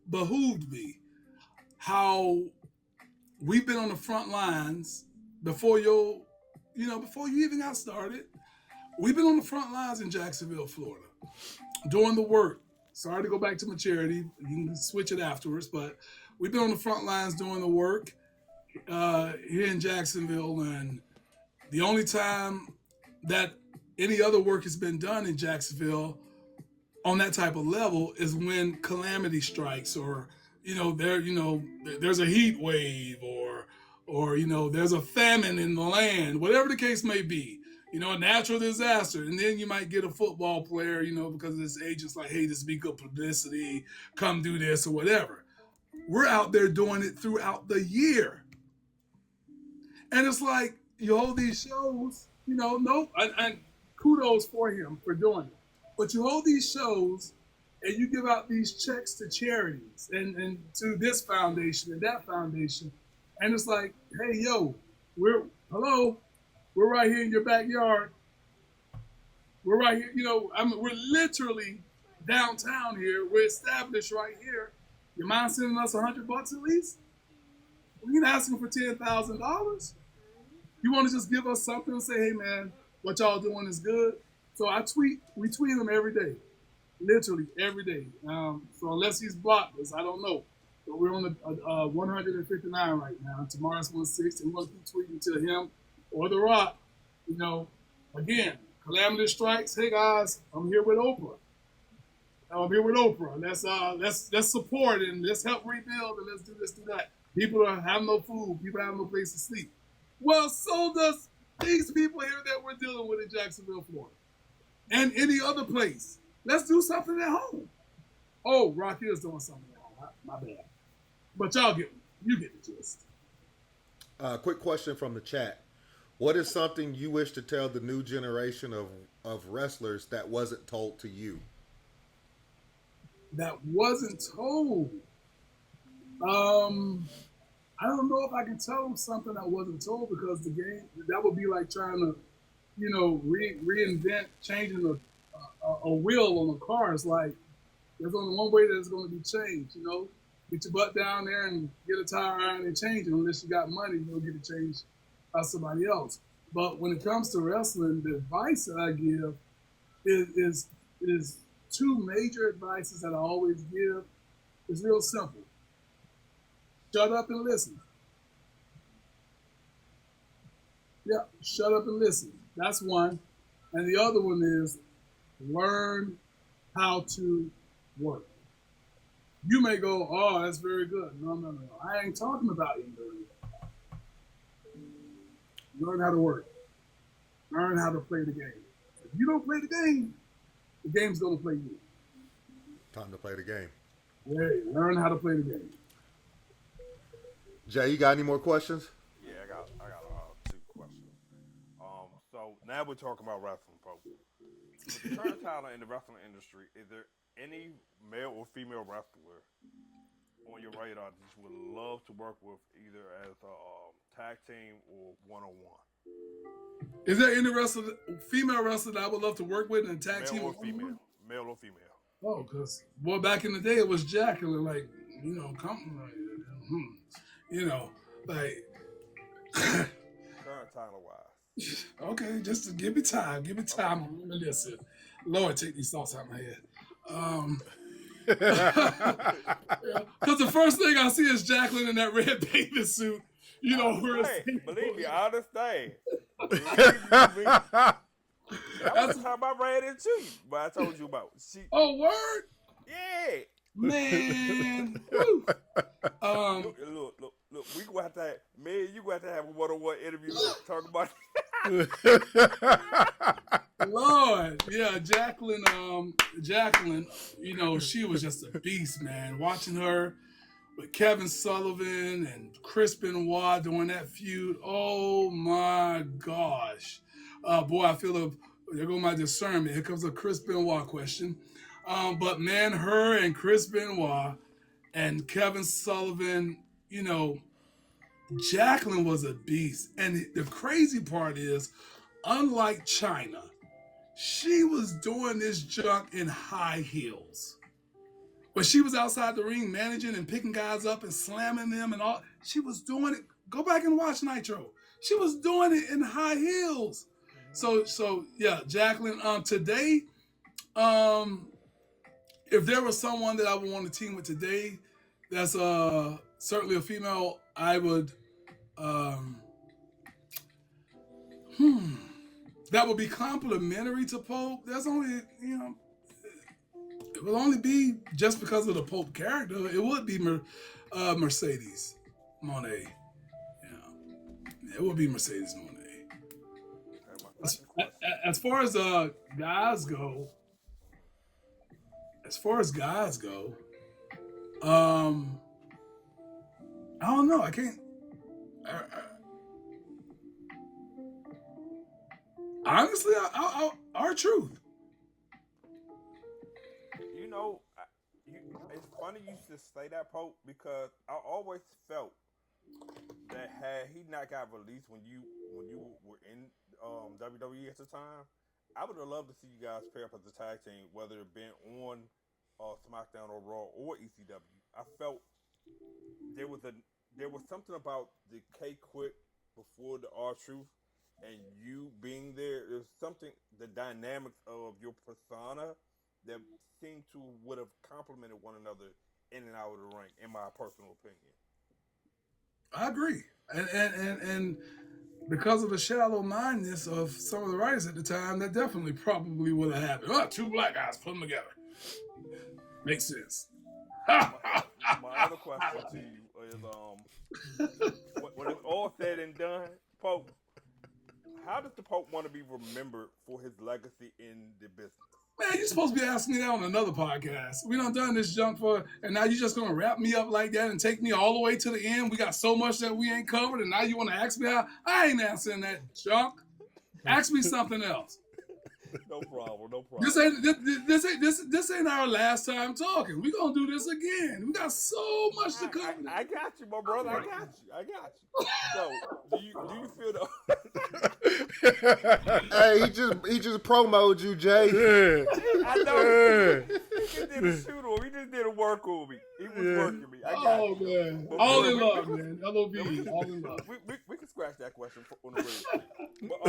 Speaker 2: behooved me how we've been on the front lines before you even got started. We've been on the front lines in Jacksonville, Florida, doing the work. Sorry to go back to my charity. You can switch it afterwards, but we've been on the front lines doing the work here in Jacksonville. And the only time that any other work has been done in Jacksonville on that type of level is when calamity strikes, or there's a heat wave, or there's a famine in the land, whatever the case may be. A natural disaster. And then you might get a football player, because this agent's like, hey, this would be good publicity, come do this or whatever. We're out there doing it throughout the year. And it's like you hold these shows, and kudos for him for doing it. But you hold these shows and you give out these checks to charities and to this foundation and that foundation. And it's like, hey, yo, we're right here in your backyard. We're right here, we're literally downtown here. We're established right here. You mind sending us $100 at least? We ain't asking for $10,000. You want to just give us something and say, hey man, what y'all doing is good. So we tweet him every day, literally every day. So unless he's blocked us, I don't know. So we're on the 159 right now. Tomorrow's 160, and we'll keep tweeting to him or The Rock. Again, calamity strikes. Hey guys, I'm here with Oprah. Let's support and let's help rebuild and let's do this, do that. People have no food. People have no place to sleep. Well, so does these people here that we're dealing with in Jacksonville, Florida, and any other place. Let's do something at home. Oh, Rock is doing something at home. My bad. But you get the gist.
Speaker 1: Quick question from the chat. What is something you wish to tell the new generation of wrestlers that wasn't told to you?
Speaker 2: That wasn't told. I don't know if I can tell them something that wasn't told, because the game, that would be like trying to, reinvent changing a wheel on a car. It's like, there's only one way that it's going to be changed, Get your butt down there and get a tire iron and change it. Unless you got money, you'll get it changed by somebody else. But when it comes to wrestling, the advice that I give is two major advices that I always give. It's real simple. Shut up and listen. Yeah, shut up and listen. That's one. And the other one is learn how to work. You may go, oh, that's very good. No. I ain't talking about you. Learn how to work. Learn how to play the game. If you don't play the game's going to play you.
Speaker 1: Time to play the game.
Speaker 2: Yeah, learn how to play the game.
Speaker 1: Jay, you got any more questions?
Speaker 4: Yeah, I got 2 questions. So now we're talking about wrestling, folks. With the current talent in the wrestling industry, is there any male or female wrestler on your radar that you would love to work with, either as a tag team or one-on-one?
Speaker 2: Is there any female wrestler that I would love to work with in a tag team?
Speaker 4: Male or female?
Speaker 2: Oh, because, back in the day, it was Jacqueline, like,
Speaker 4: Current talent-wise.
Speaker 2: Okay, just to give me time. Give me time. I'm going to listen. Lord, take these thoughts out of my head. Because the first thing I see is Jacqueline in that red bathing suit.
Speaker 4: Believe me, I understand. That's the time I ran into you, but I told you about.
Speaker 2: Oh, word?
Speaker 4: Yeah.
Speaker 2: Man.
Speaker 4: Look, we gonna have to have, man, you gonna have to have a one-on-one interview talk about
Speaker 2: Lord, yeah, Jacqueline, she was just a beast, man. Watching her with Kevin Sullivan and Chris Benoit during that feud, oh my gosh. Boy, I feel there go my discernment. Here comes a Chris Benoit question. But man, her and Chris Benoit and Kevin Sullivan, Jacqueline was a beast. And the crazy part is, unlike China, she was doing this junk in high heels. When she was outside the ring managing and picking guys up and slamming them and all, she was doing it. Go back and watch Nitro. She was doing it in high heels. So yeah, Jacqueline. Today, if there was someone that I would want to team with today, that's certainly a female, I would. That would be complimentary to Pope. That's only, it would only be just because of the Pope character. It would be Mercedes Moné. Yeah, it would be Mercedes Moné. As far as guys go, I don't know. I can't. honestly, our truth.
Speaker 4: You know, it's funny you should say that, Pope, because I always felt that had he not got released when you were in WWE at the time, I would have loved to see you guys pair up as a tag team, whether it been on SmackDown or Raw or ECW. I felt there was something about the K Quick before the R Truth and you being there. There's something, the dynamics of your persona that seemed to would have complemented one another in and out of the ring, in my personal opinion.
Speaker 2: I agree, and because of the shallow mindedness of some of the writers at the time, that definitely probably would have happened. Oh, two black guys put them together. Makes sense.
Speaker 4: My other question to you is, when it's all said and done, Pope, how does the Pope want to be remembered for his legacy in the business?
Speaker 2: Man, you're supposed to be asking me that on another podcast. We done this junk for, and now you're just going to wrap me up like that and take me all the way to the end. We got so much that we ain't covered, and now you want to ask me how? I ain't answering that junk. Ask me something else.
Speaker 4: No problem.
Speaker 2: This ain't our last time talking. We're gonna do this again. We got so much to cover.
Speaker 4: I got you, my brother. I got you. So, do you feel the?
Speaker 1: Hey, he just promoted you, Jay.
Speaker 3: Yeah.
Speaker 4: I know. He just did a shoot on me. He just did a work on me. He was working me. I got you.
Speaker 2: Man, all in love, man. LOV, all in love.
Speaker 4: We can scratch that question on the radio. But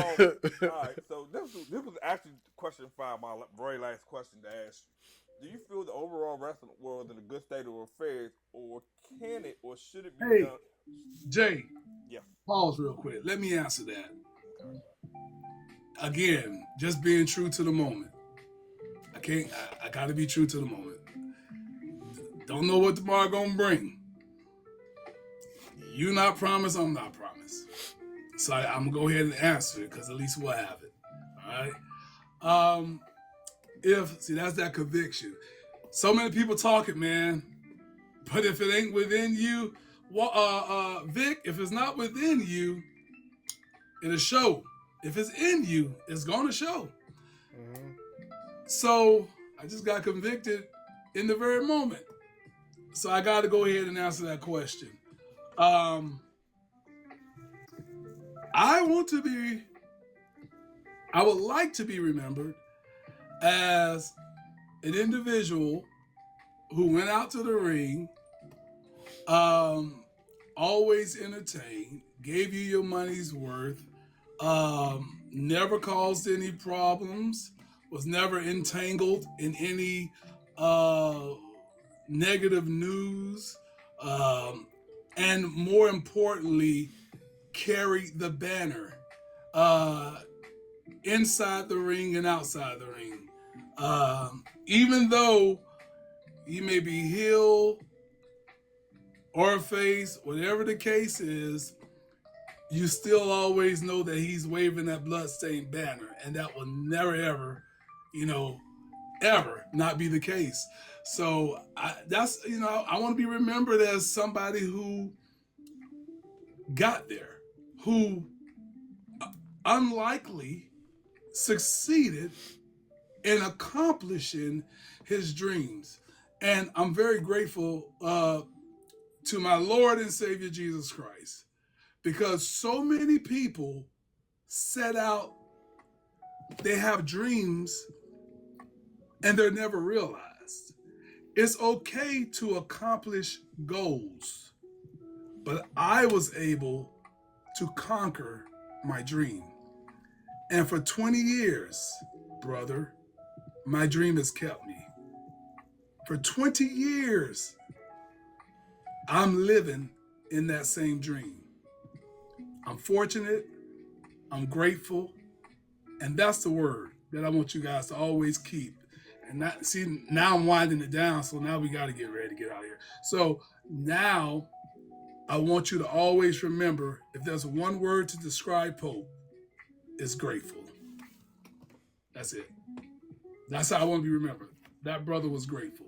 Speaker 4: all right. So this was actually question 5, my very last question to ask you. Do you feel the overall wrestling world is in a good state of affairs, or can it, or should it be done?
Speaker 2: Jay.
Speaker 4: Yeah.
Speaker 2: Pause real quick. Let me answer that. Again, just being true to the moment. I got to be true to the moment. Don't know what tomorrow gonna bring. You not promised, I'm not promised. So I'm gonna go ahead and answer it because at least we'll have it. All right. That's that conviction. So many people talking, man. But if it ain't within you, Vic, if it's not within you, it'll show. If it's in you, it's gonna show. Mm-hmm. So I just got convicted in the very moment. So I got to go ahead and answer that question. I would like to be remembered as an individual who went out to the ring, always entertained, gave you your money's worth, never caused any problems, was never entangled in any negative news, and more importantly, carried the banner inside the ring and outside the ring. Even though he may be heel or face, whatever the case is, you still always know that he's waving that bloodstained banner, and that will never, ever, ever not be the case. So I want to be remembered as somebody who got there, who unlikely succeeded in accomplishing his dreams. And I'm very grateful to my Lord and Savior Jesus Christ, because so many people set out, they have dreams and they're never realized. It's okay to accomplish goals, but I was able to conquer my dream. And for 20 years, brother, my dream has kept me. For 20 years, I'm living in that same dream. I'm fortunate, I'm grateful, and that's the word that I want you guys to always keep. And now I'm winding it down, so now we got to get ready to get out of here. So now I want you to always remember, if there's one word to describe Pope, it's grateful. That's it. That's how I want to be remembered. That brother was grateful.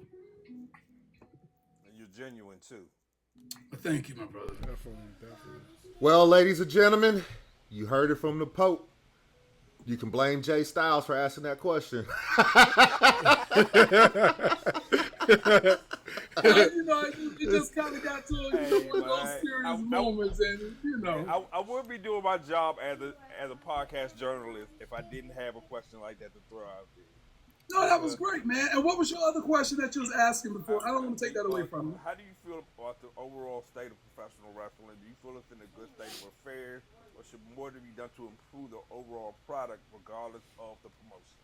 Speaker 4: And you're genuine too.
Speaker 2: Thank you, my brother.
Speaker 3: Definitely.
Speaker 1: Well, ladies and gentlemen, you heard it from the Pope. You can blame Jay Stylez for asking that question.
Speaker 2: You just kind of got to one of those serious moments, and
Speaker 4: I would be doing my job as a podcast journalist if I didn't have a question like that to throw out there.
Speaker 2: No, that was great, man. And what was your other question that you was asking before? I don't want to take that away from you.
Speaker 4: How do you feel about the overall state of professional wrestling? Do you feel it's in a good state of affairs, or should more to be done to improve the overall product, regardless of the promotion?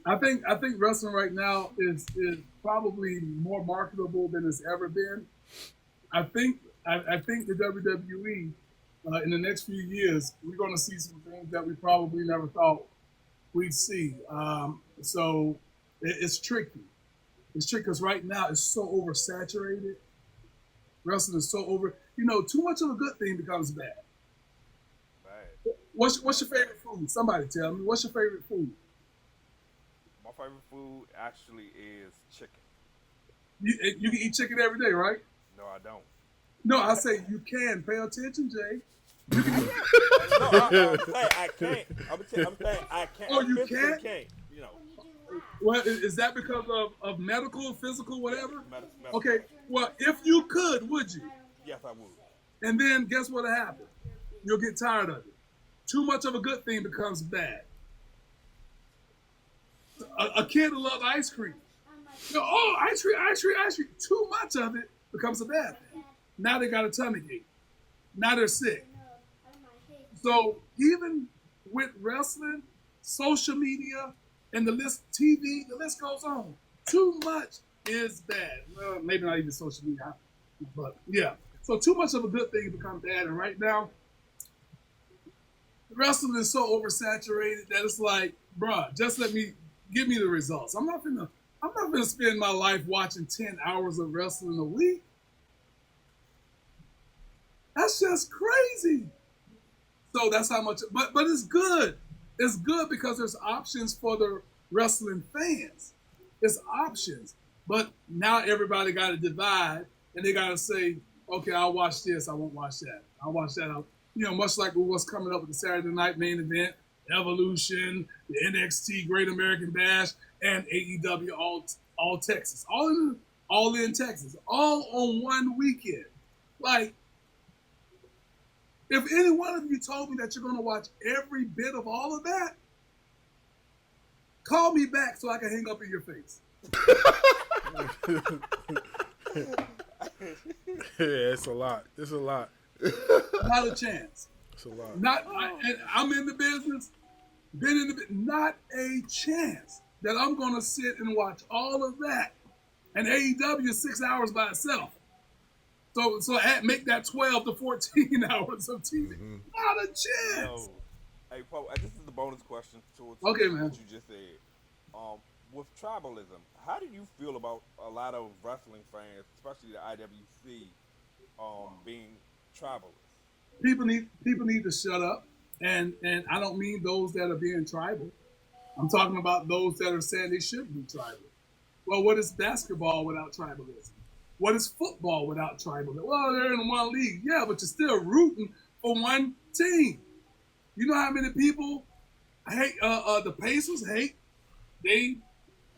Speaker 2: I think wrestling right now is probably more marketable than it's ever been. I think the WWE in the next few years we're going to see some things that we probably never thought we'd see. So it's tricky. It's tricky because right now it's so oversaturated. Wrestling is so over. Too much of a good thing becomes bad.
Speaker 4: Bad.
Speaker 2: What's your favorite food? Somebody tell me. What's your favorite food?
Speaker 4: My favorite food actually is chicken.
Speaker 2: You can eat chicken every day, right?
Speaker 4: No, I don't.
Speaker 2: No, I say you can. Pay attention, Jay.
Speaker 4: No, I'm saying I can't. I'm saying I can't.
Speaker 2: Oh, you can't? Well, is that because of medical, physical, whatever?
Speaker 4: Medical.
Speaker 2: Okay. Well, if you could, would you?
Speaker 4: Yes, I would.
Speaker 2: And then guess what'll happen? You'll get tired of it. Too much of a good thing becomes bad. A kid will love ice cream. Ice cream. Too much of it becomes a bad thing. Now they got a tummy ache. Now they're sick. So even with wrestling, social media, and the list, TV, the list goes on. Too much is bad. Well, maybe not even social media, but yeah. So too much of a good thing becomes bad. And right now, wrestling is so oversaturated that it's like, bruh, just give me the results. I'm not gonna spend my life watching 10 hours of wrestling a week. That's just crazy. So that's how much, but it's good. It's good because there's options for the wrestling fans. There's options. But now everybody got to divide and they got to say, okay, I'll watch this. I won't watch that. I'll watch that. Much like what's coming up with the Saturday night main event, Evolution, the NXT Great American Bash, and AEW All Texas. All in Texas. All on one weekend. Like, if any one of you told me that you're going to watch every bit of all of that, call me back so I can hang up in your face.
Speaker 3: Yeah, it's a lot.
Speaker 2: Not a chance.
Speaker 3: It's a lot.
Speaker 2: I'm in the business, not a chance that I'm going to sit and watch all of that. And AEW is 6 hours by itself. So make that 12 to 14 hours of TV. Mm-hmm. Not a chance.
Speaker 4: Hey, Paul, this is the bonus question towards
Speaker 2: okay, man.
Speaker 4: What you just said. With tribalism, how do you feel about a lot of wrestling fans, especially the IWC, being tribalist?
Speaker 2: People need to shut up, and I don't mean those that are being tribal. I'm talking about those that are saying they shouldn't be tribal. Well, what is basketball without tribalism? What is football without tribalism? Well, they're in one league, yeah, but you're still rooting for one team. You know how many people hate the Pacers? Hate they?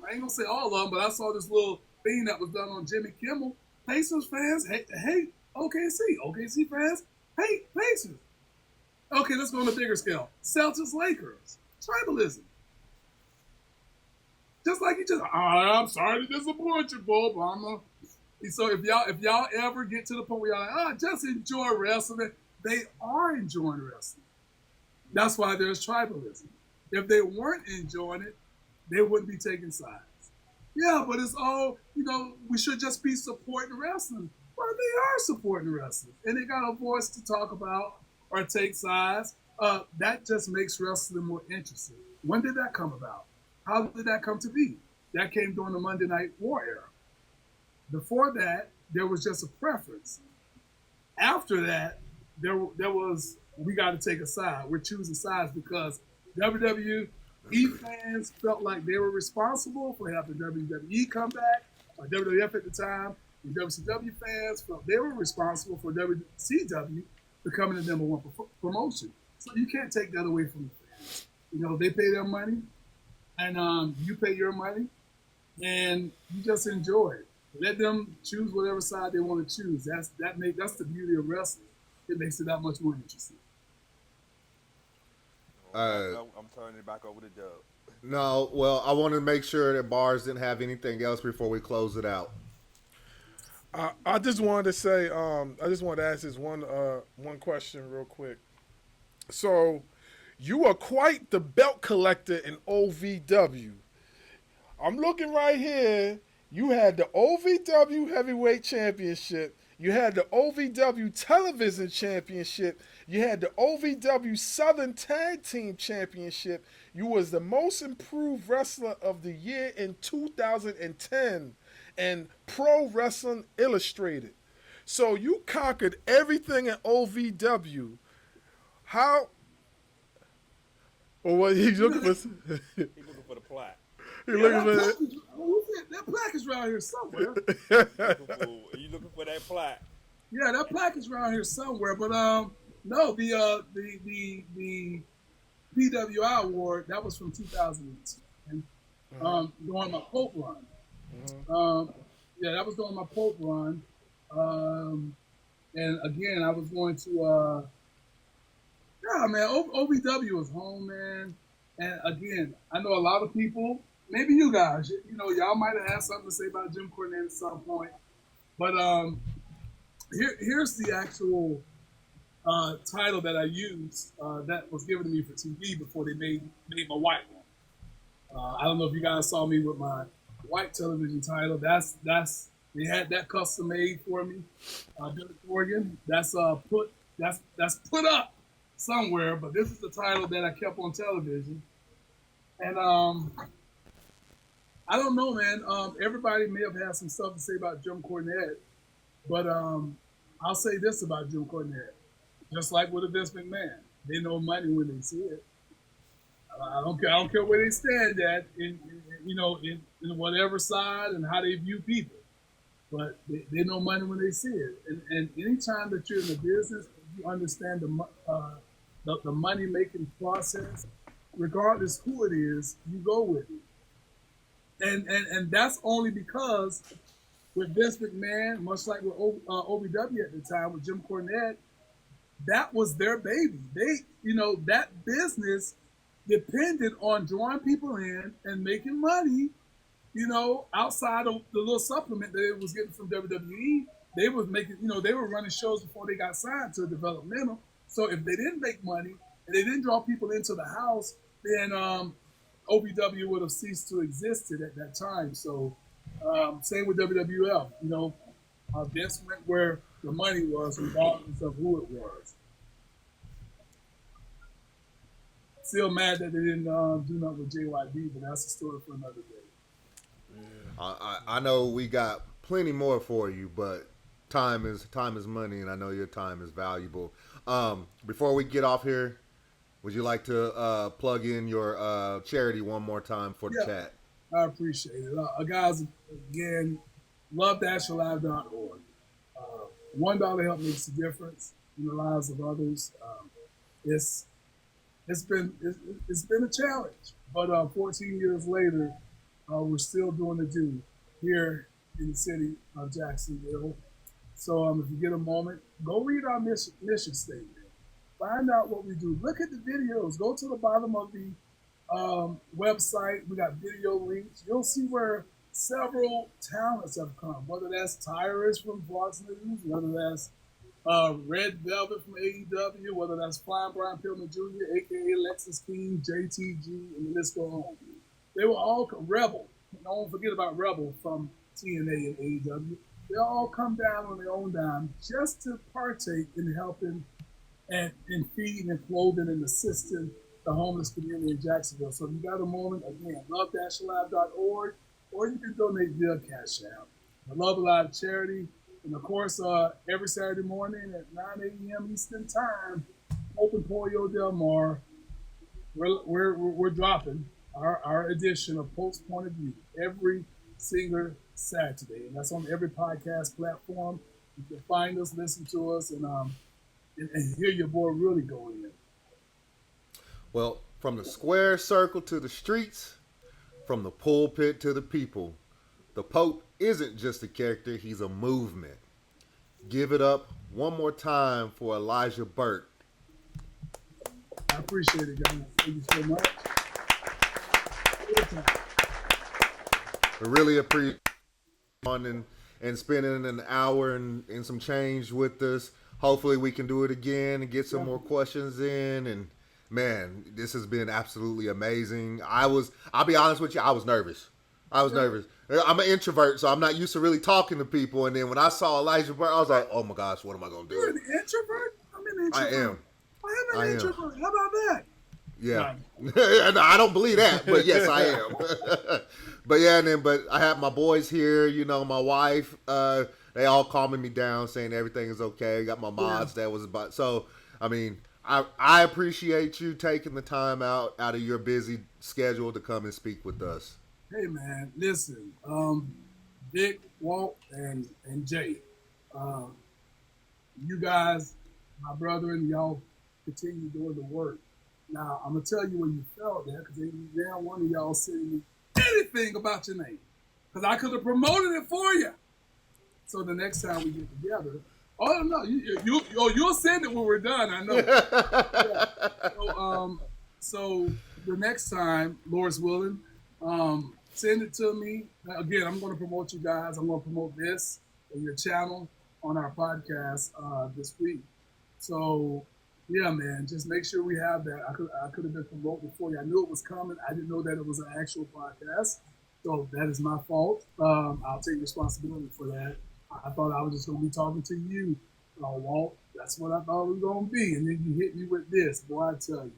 Speaker 2: I ain't gonna say all of them, but I saw this little thing that was done on Jimmy Kimmel. Pacers fans hate OKC. OKC fans hate Pacers. Okay, let's go on a bigger scale. Celtics, Lakers, tribalism. Just like I'm sorry to disappoint you, Bob. So if y'all ever get to the point where y'all like, just enjoy wrestling, they are enjoying wrestling. That's why there's tribalism. If they weren't enjoying it, they wouldn't be taking sides. Yeah, but it's all, we should just be supporting wrestling. Well, they are supporting wrestling. And they got a voice to talk about or take sides. That just makes wrestling more interesting. When did that come about? How did that come to be? That came during the Monday Night War era. Before that, there was just a preference. After that, there was, we got to take a side. We're choosing sides because WWE fans felt like they were responsible for having WWE come back, or WWF at the time, and WCW fans felt they were responsible for WCW becoming the number one promotion. So you can't take that away from the fans. They pay their money, and you pay your money, and you just enjoy it. Let them choose whatever side they want to choose. That's the beauty of wrestling. It makes it that much more interesting.
Speaker 4: I'm turning it back over to Dub.
Speaker 1: No, well, I want to make sure that Barz didn't have anything else before we close it out.
Speaker 3: I just wanted to say, I just wanted to ask this one question real quick. So, you are quite the belt collector in OVW. I'm looking right here. You had the OVW Heavyweight Championship. You had the OVW Television Championship. You had the OVW Southern Tag Team Championship. You was the most improved wrestler of the year in 2010 and Pro Wrestling Illustrated. So you conquered everything in OVW. How? Or what he's looking for?
Speaker 4: He's looking for the plaque.
Speaker 3: He's looking for
Speaker 2: that plaque is around here somewhere.
Speaker 4: Are you looking for that plaque?
Speaker 2: Yeah, that plaque is around here somewhere. But no, the PWI award that was from 2010. During my Pope run. Yeah, that was during my Pope run. And again, I was going to. Yeah, man, OVW was home, man. And again, I know a lot of people, maybe you guys, y'all might have had something to say about Jim Cornette at some point. But here's the actual title that I used that was given to me for TV before they made my white one. I don't know if you guys saw me with my white television title. That's they had that custom made for me. Billy Corgan. That's put up somewhere, but this is the title that I kept on television. And I don't know, man. Everybody may have had some stuff to say about Jim Cornette, but I'll say this about Jim Cornette. Just like with Vince McMahon, they know money when they see it. I don't care where they stand at in whatever side and how they view people, but they know money when they see it. And anytime that you're in the business, you understand the money making process. Regardless who it is, you go with it. And that's only because with Vince McMahon, much like with OVW at the time, with Jim Cornette, that was their baby. That business depended on drawing people in and making money, outside of the little supplement that it was getting from WWE. They was making, they were running shows before they got signed to developmental. So if they didn't make money and they didn't draw people into the house, then OVW would have ceased to exist at that time. So same with WWF. Vince went where the money was, regardless of who it was. Still mad that they didn't do nothing with JYD, but that's a story for another day.
Speaker 1: Yeah. I know we got plenty more for you, but time is money, and I know your time is valuable. Before we get off here, would you like to plug in your charity one more time for the chat?
Speaker 2: I appreciate it. Guys, again, love-live.org. $1 help makes a difference in the lives of others. It's been a challenge, but 14 years later, we're still doing the do here in the city of Jacksonville. So if you get a moment, go read our mission statement. Find out what we do. Look at the videos. Go to the bottom of the website. We got video links. You'll see where several talents have come, whether that's Tyrus from Fox News, whether that's Red Velvet from AEW, whether that's Flying Brian Pillman Jr., a.k.a. Lexus King, JTG, and the list goes on. They were all Rebel. Don't forget about Rebel from TNA and AEW. They all come down on their own dime just to partake in helping and in feeding and clothing and assisting the homeless community in Jacksonville. So if you got a moment, again, love-alive.org, or you can donate via Cash App. The Love Alive charity. And of course, every Saturday morning at 9 a.m. Eastern Time, Open Pollo Del Mar, we're dropping our edition of Post Point of View every single Saturday, and that's on every podcast platform. You can find us, listen to us, and hear your boy really going in.
Speaker 1: Well, From the square circle to the streets, from the pulpit to the people, the Pope isn't just a character, he's a movement. Give it up one more time for Elijah Burke.
Speaker 2: I appreciate it, guys. Thank you so much.
Speaker 1: I really appreciate on and spending an hour and some change with us. Hopefully we can do it again and get some more questions in. And man, this has been absolutely amazing. I'll be honest with you, I was nervous. Nervous. I'm an introvert, so I'm not used to really talking to people. And then when I saw Elijah Burke, I was like, oh my gosh, what am I going to do?
Speaker 2: You're an introvert? I'm an introvert.
Speaker 1: I am.
Speaker 2: I am an introvert. How about that?
Speaker 1: Yeah. No, I don't believe that, but yes, I am. But I have my boys here, my wife, they all calming me down, saying everything is okay. Got my mods that was about. So, I mean, I appreciate you taking the time out of your busy schedule to come and speak with us.
Speaker 2: Hey, man, listen, Dick, Walt, and Jay, you guys, my brethren, y'all continue doing the work. Now, I'm going to tell you where you felt that, because now one of y'all sending me anything about your name, because I could have promoted it for you. So the next time we get together, oh, no, you'll send it when we're done, I know. So the next time, Lord's willing, send it to me. Again, I'm going to promote you guys. I'm going to promote this and your channel on our podcast this week. So, yeah, man, just make sure we have that. I could have been promoting for you. I knew it was coming. I didn't know that it was an actual podcast. So that is my fault. I'll take responsibility for that. I thought I was just going to be talking to you, Walt. That's what I thought it was going to be. And then you hit me with this. Boy, I tell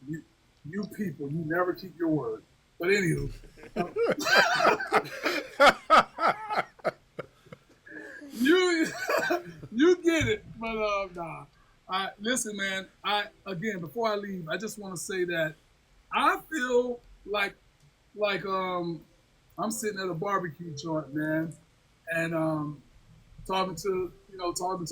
Speaker 2: you, you people, you never keep your word. But anywho, you get it. But nah. Listen, man. Again, before I leave, I just want to say that I feel like I'm sitting at a barbecue joint, man, and talking to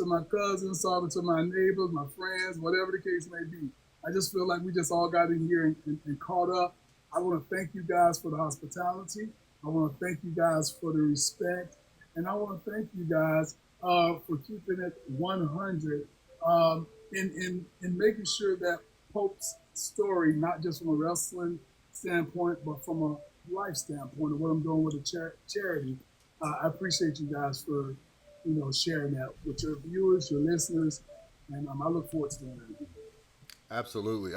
Speaker 2: my cousins, talking to my neighbors, my friends, whatever the case may be. I just feel like we just all got in here and caught up. I want to thank you guys for the hospitality. I want to thank you guys for the respect. And I want to thank you guys for keeping it 100 in making sure that Pope's story, not just from a wrestling standpoint, but from a life standpoint of what I'm doing with the charity. I appreciate you guys for, sharing that with your viewers, your listeners, and I look forward to doing that again.
Speaker 1: Absolutely.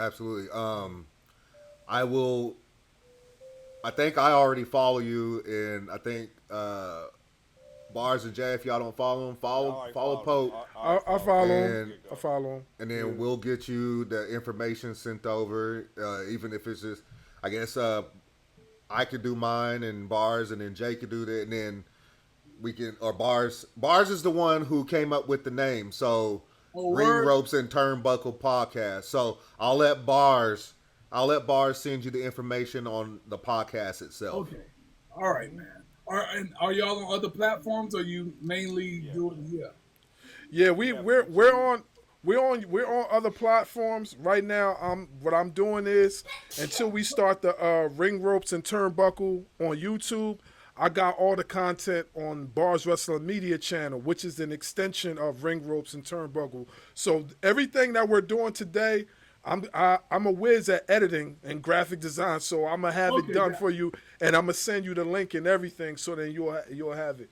Speaker 1: I think I already follow you, and I think Barz and Jay, if y'all don't follow him, follow Pope.
Speaker 3: I follow him. I follow him.
Speaker 1: And then we'll get you the information sent over, even if it's just, I guess I could do mine and Barz, and then Jay could do that, and then we can, or Barz is the one who came up with the name, so Ring, Ropes and Turnbuckle podcast. So I'll let Barz send you the information on the podcast itself.
Speaker 2: Okay. All right, man. Are y'all on other platforms, or you mainly doing
Speaker 3: Yeah, we're on other platforms right now. What I'm doing is, until we start the Ring, Ropes and Turnbuckle on YouTube, I got all the content on Barz Wrestling Media channel, which is an extension of Ring, Ropes and Turnbuckle. So everything that we're doing today, I'm a whiz at editing and graphic design, so I'm gonna have it done for you, and I'm gonna send you the link and everything, so then you'll have it.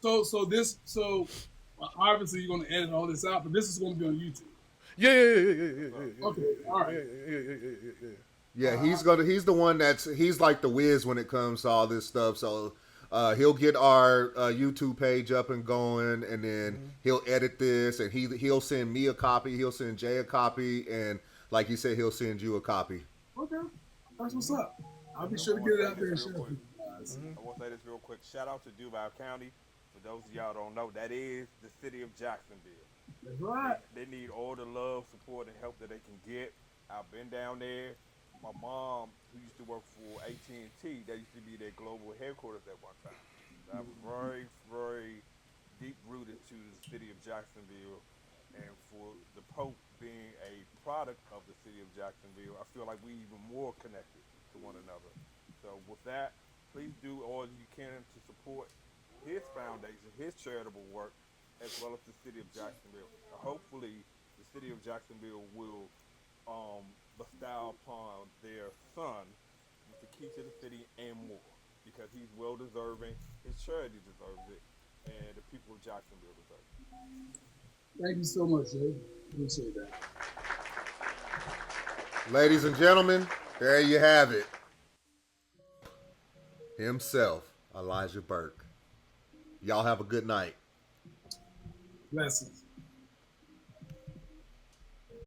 Speaker 2: So obviously you're gonna edit all this out, but this is gonna be on YouTube.
Speaker 3: Yeah.
Speaker 2: Okay, all right.
Speaker 1: Yeah, he's the one he's like the whiz when it comes to all this stuff. So he'll get our YouTube page up and going, and then he'll edit this, and he'll send me a copy. He'll send Jay a copy, and like you said, he'll send you a copy.
Speaker 2: Okay, that's what's up. I'll be sure to get it out there and share it with you guys.
Speaker 4: I want to say this real quick. Shout out to Duval County. For those of y'all don't know, that is the city of Jacksonville.
Speaker 2: That's right.
Speaker 4: They need all the love, support, and help that they can get. I've been down there. My mom, who used to work for AT&T, that used to be their global headquarters at one time. I'm very, very deep rooted to the city of Jacksonville, and for the Pope being a product of the city of Jacksonville, I feel like we even more connected to one another. So with that, please do all you can to support his foundation, his charitable work, as well as the city of Jacksonville. Hopefully, the city of Jacksonville will bestow upon their son the key to the city and more, because he's well deserving, his charity deserves it, and the people of Jacksonville deserve it.
Speaker 2: Thank you so much, Jay. Appreciate that.
Speaker 1: Ladies and gentlemen, there you have it. Himself, Elijah Burke. Y'all have a good night.
Speaker 2: Blessings.